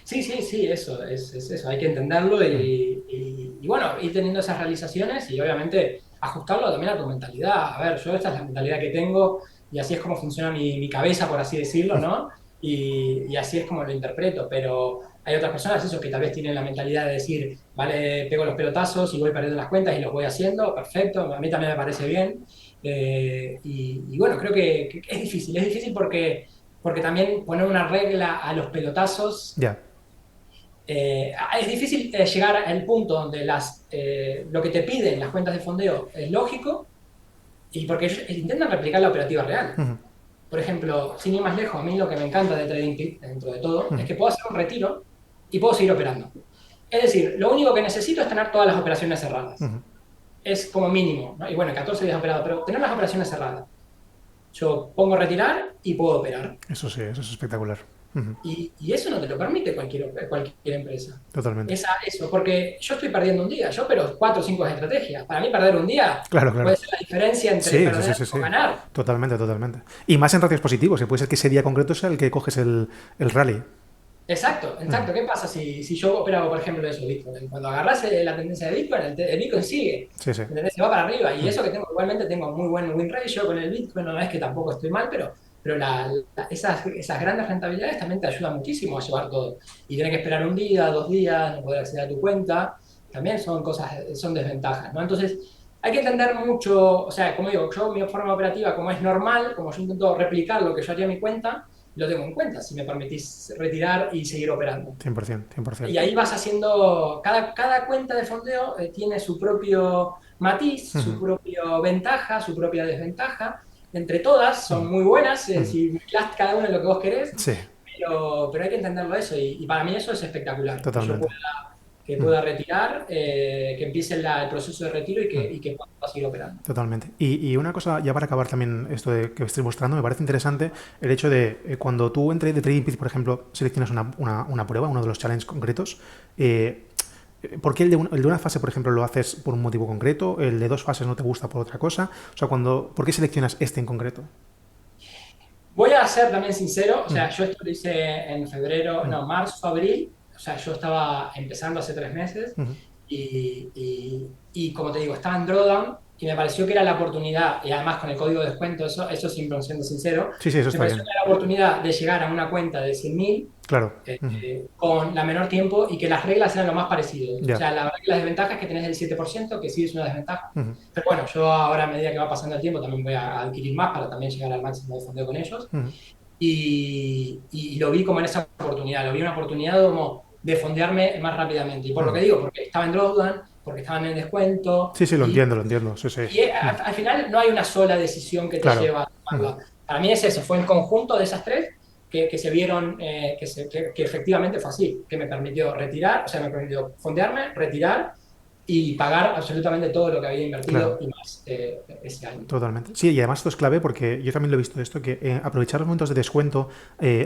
Sí, sí, sí, eso, es eso, hay que entenderlo Mm. y bueno, ir teniendo esas realizaciones y obviamente ajustarlo también a tu mentalidad. A ver, yo esta es la mentalidad que tengo y así es como funciona mi cabeza, por así decirlo, ¿no? Y así es como lo interpreto, pero hay otras personas, esos que tal vez tienen la mentalidad de decir, vale, pego los pelotazos y voy perdiendo las cuentas y los voy haciendo, perfecto, a mí también me parece bien. Y bueno, creo que es difícil porque también poner una regla a los pelotazos Ya. es difícil llegar al punto donde lo que te piden las cuentas de fondeo es lógico y porque ellos intentan replicar la operativa real. Ujú, Por ejemplo, sin ir más lejos, a mí lo que me encanta de TradingPeak, dentro de todo, es ujú, que puedo hacer un retiro y puedo seguir operando. Es decir, lo único que necesito es tener todas las operaciones cerradas. ujú. Es como mínimo, ¿no? Y bueno, 14 días operado, pero tener las operaciones cerradas. Yo pongo retirar y puedo operar. Eso sí, eso es espectacular. Ujú, Y eso no te lo permite cualquier empresa. totalmente. Eso, porque yo estoy perdiendo un día, yo pero 4 o 5 estrategias. Para mí perder un día Claro, claro. puede ser la diferencia entre Sí, sí, sí, perder sí, o sí. ganar. Totalmente, totalmente. Y más en ratios positivos, que puede ser que ese día concreto sea el que coges el rally. Exacto, Ujú. exacto. ¿Qué pasa si yo operaba, por ejemplo, eso, Bitcoin? Cuando agarras la tendencia de Bitcoin, el Bitcoin sigue, Sí, sí. ¿entendés? Se va para arriba. Y Mm. eso que igualmente tengo muy buen win ratio con el Bitcoin, no es que tampoco estoy mal, pero esas grandes rentabilidades también te ayudan muchísimo a llevar todo. Y tener que esperar un día, 2 días, no poder acceder a tu cuenta, también son cosas, son desventajas, ¿no? Entonces, hay que entender mucho, o sea, como digo, yo mi forma operativa, como es normal, como yo intento replicar lo que yo haría en mi cuenta, lo tengo en cuenta, si me permitís retirar y seguir operando. 100%, 100%. Y ahí vas haciendo, cada cuenta de fondeo tiene su propio matiz, su Ujú, propia ventaja, su propia desventaja. Entre todas son ujú, muy buenas, ujú. si mezclas cada uno en lo que vos querés, Sí, pero hay que entenderlo eso. Y para mí eso es espectacular, que yo totalmente. que Ujú. pueda retirar, que empiece el proceso de retiro Mm. y que pueda seguir operando. Totalmente. Y una cosa, ya para acabar también esto de que estés mostrando, me parece interesante el hecho de cuando tú entre de Trading Peaks, por ejemplo, seleccionas una prueba, uno de los challenges concretos, eh, ¿por qué el de una fase, por ejemplo, lo haces por un motivo concreto? ¿El de 2 fases no te gusta por otra cosa? O sea, ¿por qué seleccionas este en concreto? Voy a ser también sincero, o Mm, sea, yo esto lo hice en febrero, mm, no, marzo, abril, o sea, yo estaba empezando hace 3 meses mm. y como te digo, estaba en drawdown y me pareció que era la oportunidad, y además con el código de descuento, eso siempre siendo sincero, Sí, sí, eso me está pareció bien. que era la oportunidad de llegar a una cuenta de 100.000 Claro. Ujú. con la menor tiempo y que las reglas eran lo más parecido. O Ya. sea, la desventaja es que tenés el 7% que sí es una desventaja. Ujú, Pero bueno, yo ahora a medida que va pasando el tiempo también voy a adquirir más para también llegar al máximo de fondeo con ellos ujú. y lo vi como en esa oportunidad, lo vi una oportunidad como de fondearme más rápidamente. Y por lo que Ujú. digo, porque estaba en drawdown, porque estaban en descuento, Sí, sí, lo entiendo, sí, sí. y Mm. al final no hay una sola decisión que te Claro. lleva a Ujú. tomarla. Para mí es eso, fue el conjunto de esas tres que se vieron, que efectivamente fue así, que me permitió retirar, o sea, me permitió fondearme, retirar y pagar absolutamente todo lo que había invertido Claro. y más ese año. Totalmente. Sí, y además esto es clave porque yo también lo he visto esto, que aprovechar los momentos de descuento,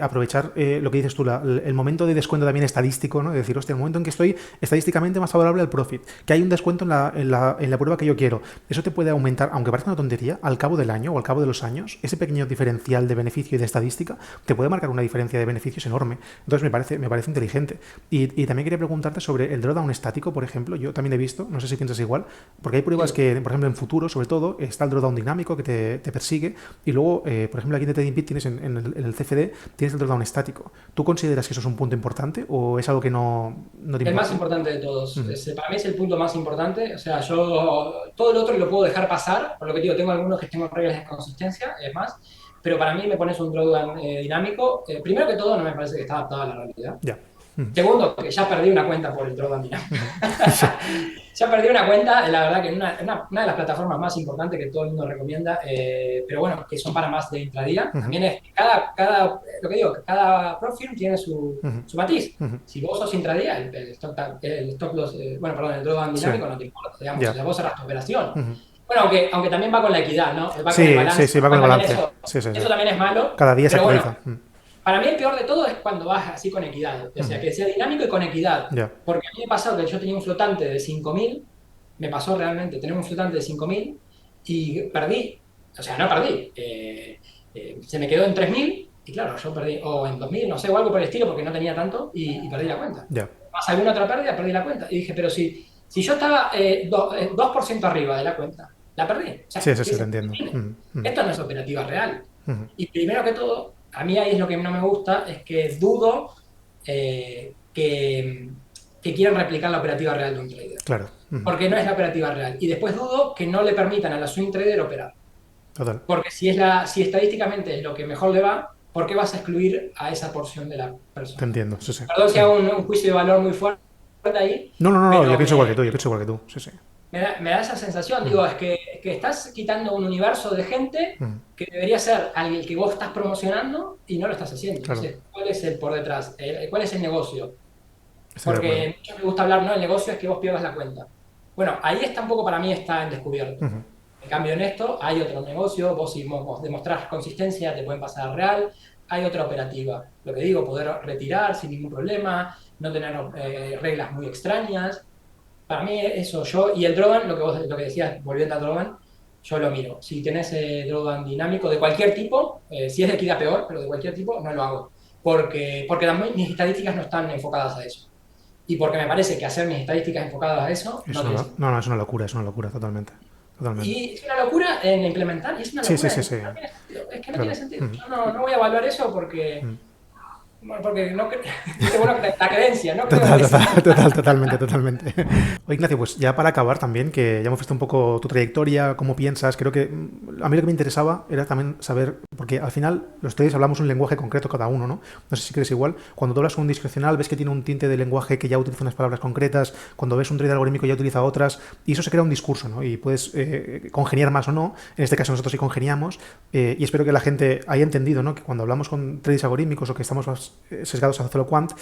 aprovechar lo que dices tú, el momento de descuento también estadístico, ¿no? Es decir, hostia, el momento en que estoy estadísticamente más favorable al profit, que hay un descuento en la prueba que yo quiero. Eso te puede aumentar, aunque parezca una tontería, al cabo del año o al cabo de los años, ese pequeño diferencial de beneficio y de estadística te puede marcar una diferencia de beneficios enorme. Entonces me parece inteligente. Y también quería preguntarte sobre el drawdown estático, por ejemplo. Yo también he visto, no sé si piensas igual, porque hay pruebas Sí. que, por ejemplo, en futuro, sobre todo, está el drawdown dinámico que te persigue y luego, por ejemplo, aquí en TradingPeak tienes en el CFD tienes el drawdown estático. ¿Tú consideras que eso es un punto importante o es algo que no te El más importa? importante de todos. Ujú, Para mí es el punto más importante. O sea, yo todo lo otro lo puedo dejar pasar, por lo que digo, tengo algunos que tengo reglas de consistencia, es más, pero para mí me pones un drawdown dinámico. Primero que todo, no me parece que está adaptado a la realidad. ya. Ujú, Segundo, que ya perdí una cuenta por el drawdown dinámico. ujú. Sí. Ya perdí una cuenta, la verdad que en una de las plataformas más importantes que todo el mundo recomienda, pero bueno, que son para más de intradía. Ujú, También es que lo que digo, que cada prop firm tiene ujú, su matiz. ujú. Si vos sos intradía, el stop loss, bueno, perdón, el drawdown Sí, dinámico no te importa, digamos, o ya. sea, vos cerrás tu operación. Ujú. Bueno, aunque también va con la equidad, ¿no? Va con el Sí, sí, balance. sí, va con el Bueno, también balance. Sí, sí, sí. eso también es malo, Cada día se pero bueno, actualiza. Ujú, para mí el peor de todo es cuando vas así con equidad, o sea, ujú. que sea dinámico y con equidad. Ya, Porque a mí me ha pasado que yo tenía un flotante de 5.000, me pasó realmente tener un flotante de 5.000 y perdí, o sea, no perdí, se me quedó en 3.000 y claro, yo perdí, o en 2.000 no sé, o algo por el estilo porque no tenía tanto y perdí la cuenta. ya. Más alguna otra pérdida, perdí la cuenta. Y dije, pero sí. Si yo estaba 2% arriba de la cuenta, la perdí. O sea, Sí, sí, ¿qué sí, te sentido entiendo. tiene? Esto no es operativa real. Ujú. Y primero que todo, a mí ahí es lo que no me gusta, es que dudo que quieran replicar la operativa real de un trader. Claro. Ujú. Porque no es la operativa real. Y después dudo que no le permitan a la swing trader operar. Total. Porque si estadísticamente es lo que mejor le va, ¿por qué vas a excluir a esa porción de la Te persona? entiendo, sí, sí. Perdón si hago un juicio de valor muy fuerte ahí, No, no, no, no, yo pero pienso igual que tú, yo pienso igual que tú, sí, sí. me da esa sensación. Ujú. Digo, es que estás quitando un universo de gente Ujú. que debería ser alguien que vos estás promocionando y no lo estás haciendo. Claro, Entonces, ¿cuál es el por detrás? ¿Cuál es el negocio? estoy de acuerdo. Porque mucho me gusta hablar, ¿no? El negocio es que vos pierdas la cuenta. Bueno, ahí está un poco para mí está en descubierto. Ujú. En cambio, en esto hay otro negocio, vos si vos demostrás consistencia, te pueden pasar al real, hay otra operativa. Lo que digo, poder retirar sin ningún problema, no tener reglas muy extrañas. Para mí eso, yo, y el drawdown, lo que decías, volviendo al drawdown, yo lo miro. Si tenés drawdown dinámico de cualquier tipo, si es de equidad peor, pero de cualquier tipo, no lo hago. Porque mis estadísticas no están enfocadas a eso. Y porque me parece que hacer mis estadísticas enfocadas a eso Es no una, tiene sentido. no, no, es una locura, totalmente. Totalmente. Y es una locura en implementar, y es una Sí, sí, locura sí, en... sí. No tiene sentido. Es que no tiene Claro. sentido. Ujú. Yo no voy a evaluar eso porque, Ujú. bueno, porque no, viste, bueno, la creencia, no creo Total, que sea. total, total, totalmente, totalmente. Oye, Ignacio, pues ya para acabar también, que ya hemos visto un poco tu trayectoria, cómo piensas, creo que a mí lo que me interesaba era también saber, porque al final los traders hablamos un lenguaje concreto cada uno, ¿no? No sé si crees igual. Cuando tú hablas con un discrecional, ves que tiene un tinte de lenguaje que ya utiliza unas palabras concretas, cuando ves un trader algorítmico ya utiliza otras, y eso se crea un discurso, ¿no? Y puedes congeniar más o no, en este caso nosotros sí congeniamos, y espero que la gente haya entendido, ¿no? Que cuando hablamos con traders algorítmicos o que estamos más sesgados a hacerlo quant,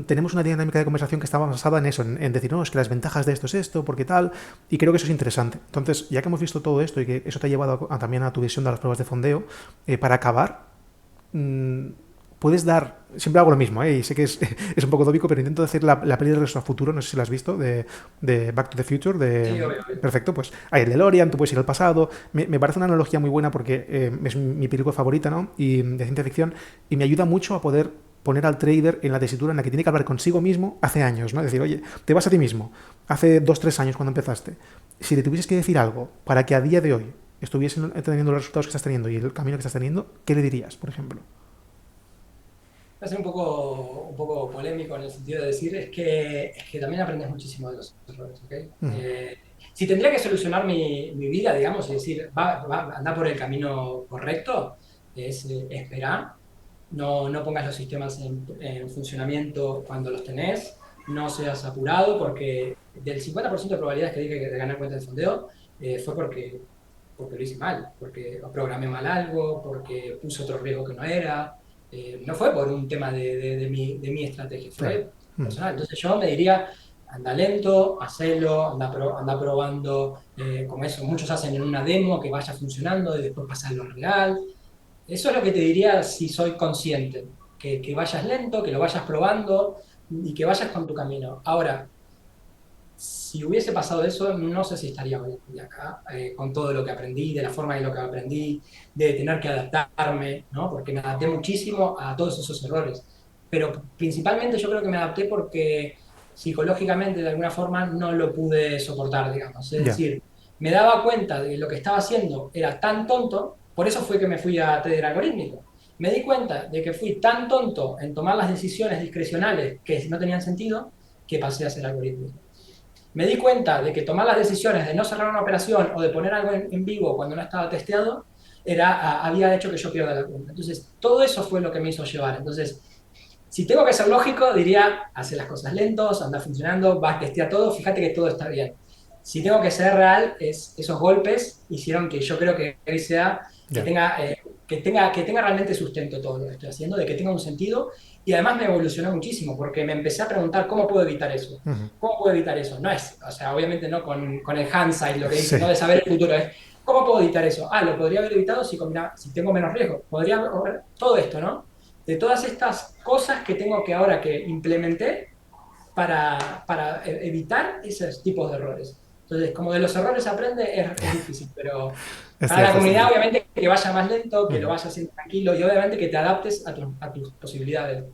tenemos una dinámica de conversación que está basada en eso, en decir, no, es que las ventajas de esto es esto, porque tal, y creo que eso es interesante. Entonces, ya que hemos visto todo esto y que eso te ha llevado también a tu visión de las pruebas de fondeo, para acabar, mmm, puedes dar, siempre hago lo mismo, y sé que es un poco tópico, pero intento decir la peli de Regreso al Futuro, no sé si la has visto, de Back to the Future, Sí, obvio, obvio. perfecto, pues hay el DeLorean, tú puedes ir al pasado, me parece una analogía muy buena porque es mi película favorita, ¿no? Y de ciencia ficción, y me ayuda mucho a poder poner al trader en la tesitura en la que tiene que hablar consigo mismo hace años, ¿no? Es decir, oye, te vas a ti mismo, hace 2 3 años cuando empezaste, si le tuvieses que decir algo para que a día de hoy estuviesen teniendo los resultados que estás teniendo y el camino que estás teniendo, ¿qué le dirías, por ejemplo? Va a ser un poco polémico en el sentido de decir es que también aprendes muchísimo de los errores, ¿ok? Mm, Si tendría que solucionar mi vida, digamos, y decir, anda por el camino correcto, es esperar, no pongas los sistemas en funcionamiento cuando los tenés, no seas apurado, porque del 50% de probabilidades que dije de ganar cuenta de fondeo, fue porque lo hice mal, porque programé mal algo, porque puse otro riesgo que no era. No fue por un tema de mi estrategia, claro. fue Mm, personal. Entonces yo me diría, anda lento, hacelo, anda probando, como eso, muchos hacen en una demo que vaya funcionando y después pasarlo a real. Eso es lo que te diría si soy consciente, que vayas lento, que lo vayas probando y que vayas con tu camino. Ahora, si hubiese pasado eso, no sé si estaría hoy acá, con todo lo que aprendí, de la forma en lo que aprendí, de tener que adaptarme, ¿no? Porque me adapté muchísimo a todos esos errores. Pero principalmente yo creo que me adapté porque psicológicamente de alguna forma no lo pude soportar, digamos. Es ya. decir, me daba cuenta de que lo que estaba haciendo era tan tonto, por eso fue que me fui a trader algorítmico. Me di cuenta de que fui tan tonto en tomar las decisiones discrecionales que no tenían sentido, que pasé a ser algorítmico. Me di cuenta de que tomar las decisiones de no cerrar una operación o de poner algo en vivo cuando no estaba testeado había hecho que yo pierda la cuenta. Entonces, todo eso fue lo que me hizo llevar. Entonces, si tengo que ser lógico, diría, hace las cosas lentos, anda funcionando, vas a testear todo, fíjate que todo está bien. Si tengo que ser real, esos golpes hicieron que yo creo que hoy sea, Ya. que tenga realmente sustento todo lo que estoy haciendo, de que tenga un sentido, y además me evolucionó muchísimo, porque me empecé a preguntar cómo puedo evitar eso. Ujú. ¿Cómo puedo evitar eso? No es, o sea, obviamente no con el hindsight, lo que Sí. dice, no de saber el futuro, es ¿cómo puedo evitar eso? Ah, lo podría haber evitado si tengo menos riesgo. Podría haber todo esto, ¿no? De todas estas cosas que tengo que ahora que implementé para evitar esos tipos de errores. Entonces, como de los errores se aprende, es difícil, pero Es para la cierto, es comunidad, cierto. obviamente, que vaya más lento, que lo Ujú. vayas haciendo tranquilo y obviamente que te adaptes a tus posibilidades.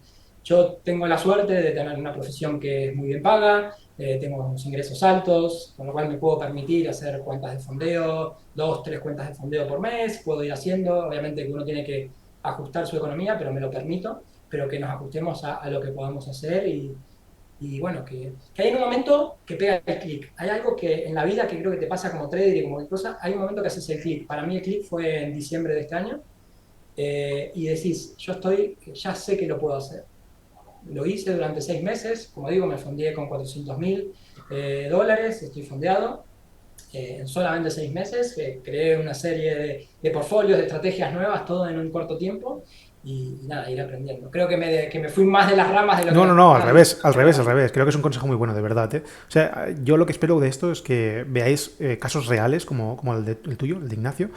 yo tengo la suerte de tener una profesión que es muy bien paga, tengo unos ingresos altos, con lo cual me puedo permitir hacer cuentas de fondeo, 2, 3 cuentas de fondeo por mes, puedo ir haciendo, obviamente que uno tiene que ajustar su economía, pero me lo permito, pero que nos ajustemos a lo que podamos hacer y bueno, que hay un momento que pega el clic. Hay algo que en la vida que creo que te pasa como trader y como cosa, hay un momento que haces el clic. Para mí el clic fue en diciembre de este año y decís, ya sé que lo puedo hacer. Lo hice durante 6 meses, como digo, me fondeé con 400.000 dólares, estoy fondeado. En solamente 6 meses creé una serie de portfolios, de estrategias nuevas, todo en un corto tiempo y nada, ir aprendiendo. Creo que me fui más de las ramas de lo que No, las no, no, al personas revés, al revés, al dicen. revés. Creo que es un consejo muy bueno, de verdad, ¿eh? O sea, yo lo que espero de esto es que veáis casos reales como el tuyo, el de Ignacio,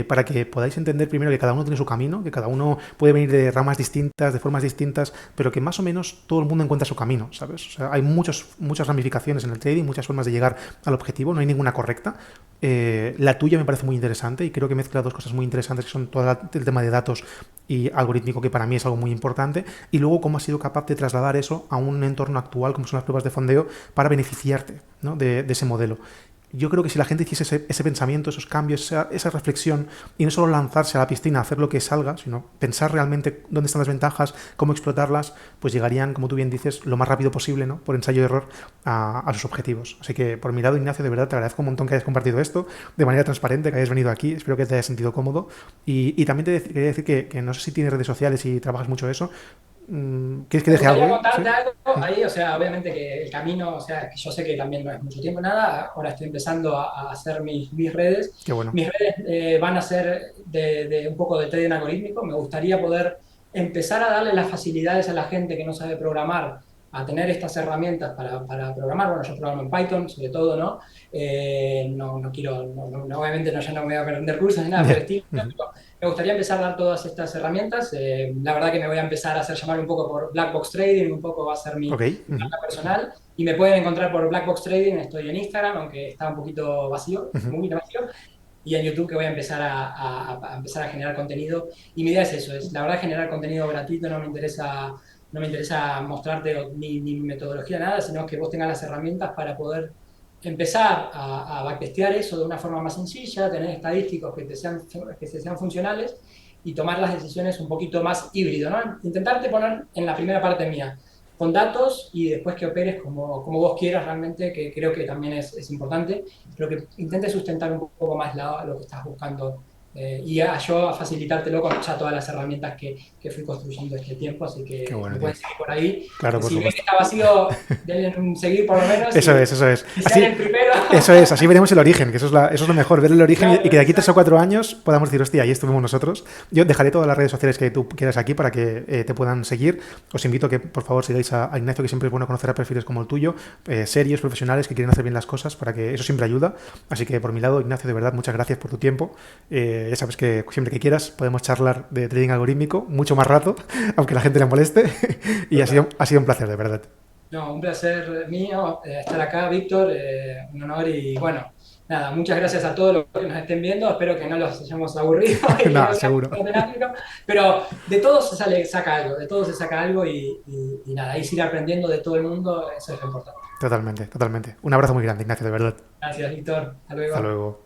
para que podáis entender primero que cada uno tiene su camino, que cada uno puede venir de ramas distintas, de formas distintas, pero que más o menos todo el mundo encuentra su camino, ¿sabes? O sea, hay muchas ramificaciones en el trading, muchas formas de llegar al objetivo, no hay ninguna correcta. La tuya me parece muy interesante y creo que mezcla dos cosas muy interesantes que son todo el tema de datos y algorítmico, que para mí es algo muy importante, y luego cómo has sido capaz de trasladar eso a un entorno actual como son las pruebas de fondeo para beneficiarte, ¿no?, de ese modelo. Yo creo que si la gente hiciese ese pensamiento, esos cambios, esa reflexión, y no solo lanzarse a la piscina a hacer lo que salga, sino pensar realmente dónde están las ventajas, cómo explotarlas, pues llegarían, como tú bien dices, lo más rápido posible, ¿no?, por ensayo y error, a sus objetivos. Así que por mi lado, Ignacio, de verdad te agradezco un montón que hayas compartido esto de manera transparente, que hayas venido aquí. Espero que te hayas sentido cómodo. Y también quería decir que no sé si tienes redes sociales y trabajas mucho eso. ¿Quieres que Me deje algo gustaría ahí? ¿Sí? contarte algo ahí, o sea, obviamente que el camino, o sea, que yo sé que también no es mucho tiempo nada, ahora estoy empezando a hacer mis redes. Qué bueno. Mis redes van a ser de un poco de trading algorítmico, me gustaría poder empezar a darle las facilidades a la gente que no sabe programar, a tener estas herramientas para programar. Bueno, yo programo en Python, sobre todo, ¿no? No quiero, obviamente no, ya no me voy a aprender cursos ni nada por el Ya. estilo, me gustaría empezar a dar todas estas herramientas. La verdad que me voy a empezar a hacer llamar un poco por Black Box Trading, un poco va a ser Ok. mi marca personal. Y me pueden encontrar por Black Box Trading, estoy en Instagram, aunque está un poquito vacío, muy vacío. Y en YouTube que voy a empezar a empezar a generar contenido. Y mi idea es eso, es la verdad generar contenido gratuito, no me interesa mostrarte ni metodología, nada, sino que vos tengas las herramientas para poder empezar a backtestear eso de una forma más sencilla, tener estadísticos que te sean funcionales y tomar las decisiones un poquito más híbrido, ¿no? Intentarte poner en la primera parte mía, con datos y después que operes como vos quieras realmente, que creo que también es importante, pero que intentes sustentar un poco más lo que estás buscando yo a facilitártelo con ya todas las herramientas que fui construyendo este tiempo, así Qué que bueno, me tío. pueden seguir por ahí. Claro, por Si ven que supuesto. está vacío, denle un seguir por lo menos Eso es, eso es. y sean Así, el primero. eso es, así veremos el origen, que eso es lo mejor, ver el origen y Claro, que de aquí 3 o 4 exacto. años podamos decir, hostia, ahí estuvimos nosotros. Yo dejaré todas las redes sociales que tú quieras aquí para que te puedan seguir. Os invito a que, por favor, sigáis a Ignacio, que siempre es bueno conocer a perfiles como el tuyo, serios, profesionales, que quieren hacer bien las cosas, para que eso siempre ayuda. Así que por mi lado, Ignacio, de verdad, muchas gracias por tu tiempo. Ya sabes que siempre que quieras podemos charlar de trading algorítmico mucho más rato, aunque la gente le moleste. Y Total. ha sido un placer, de verdad. No, un placer mío estar acá, Víctor, un honor y bueno, nada, muchas gracias a todos los que nos estén viendo, espero que no los hayamos aburrido y que no Nada, sea seguro. muy temático, pero de todo saca algo, de todo se saca algo y nada, y seguir aprendiendo de todo el mundo, eso es lo importante. Totalmente, totalmente. Un abrazo muy grande, Ignacio, de verdad. Gracias, Víctor, hasta Hasta luego. luego.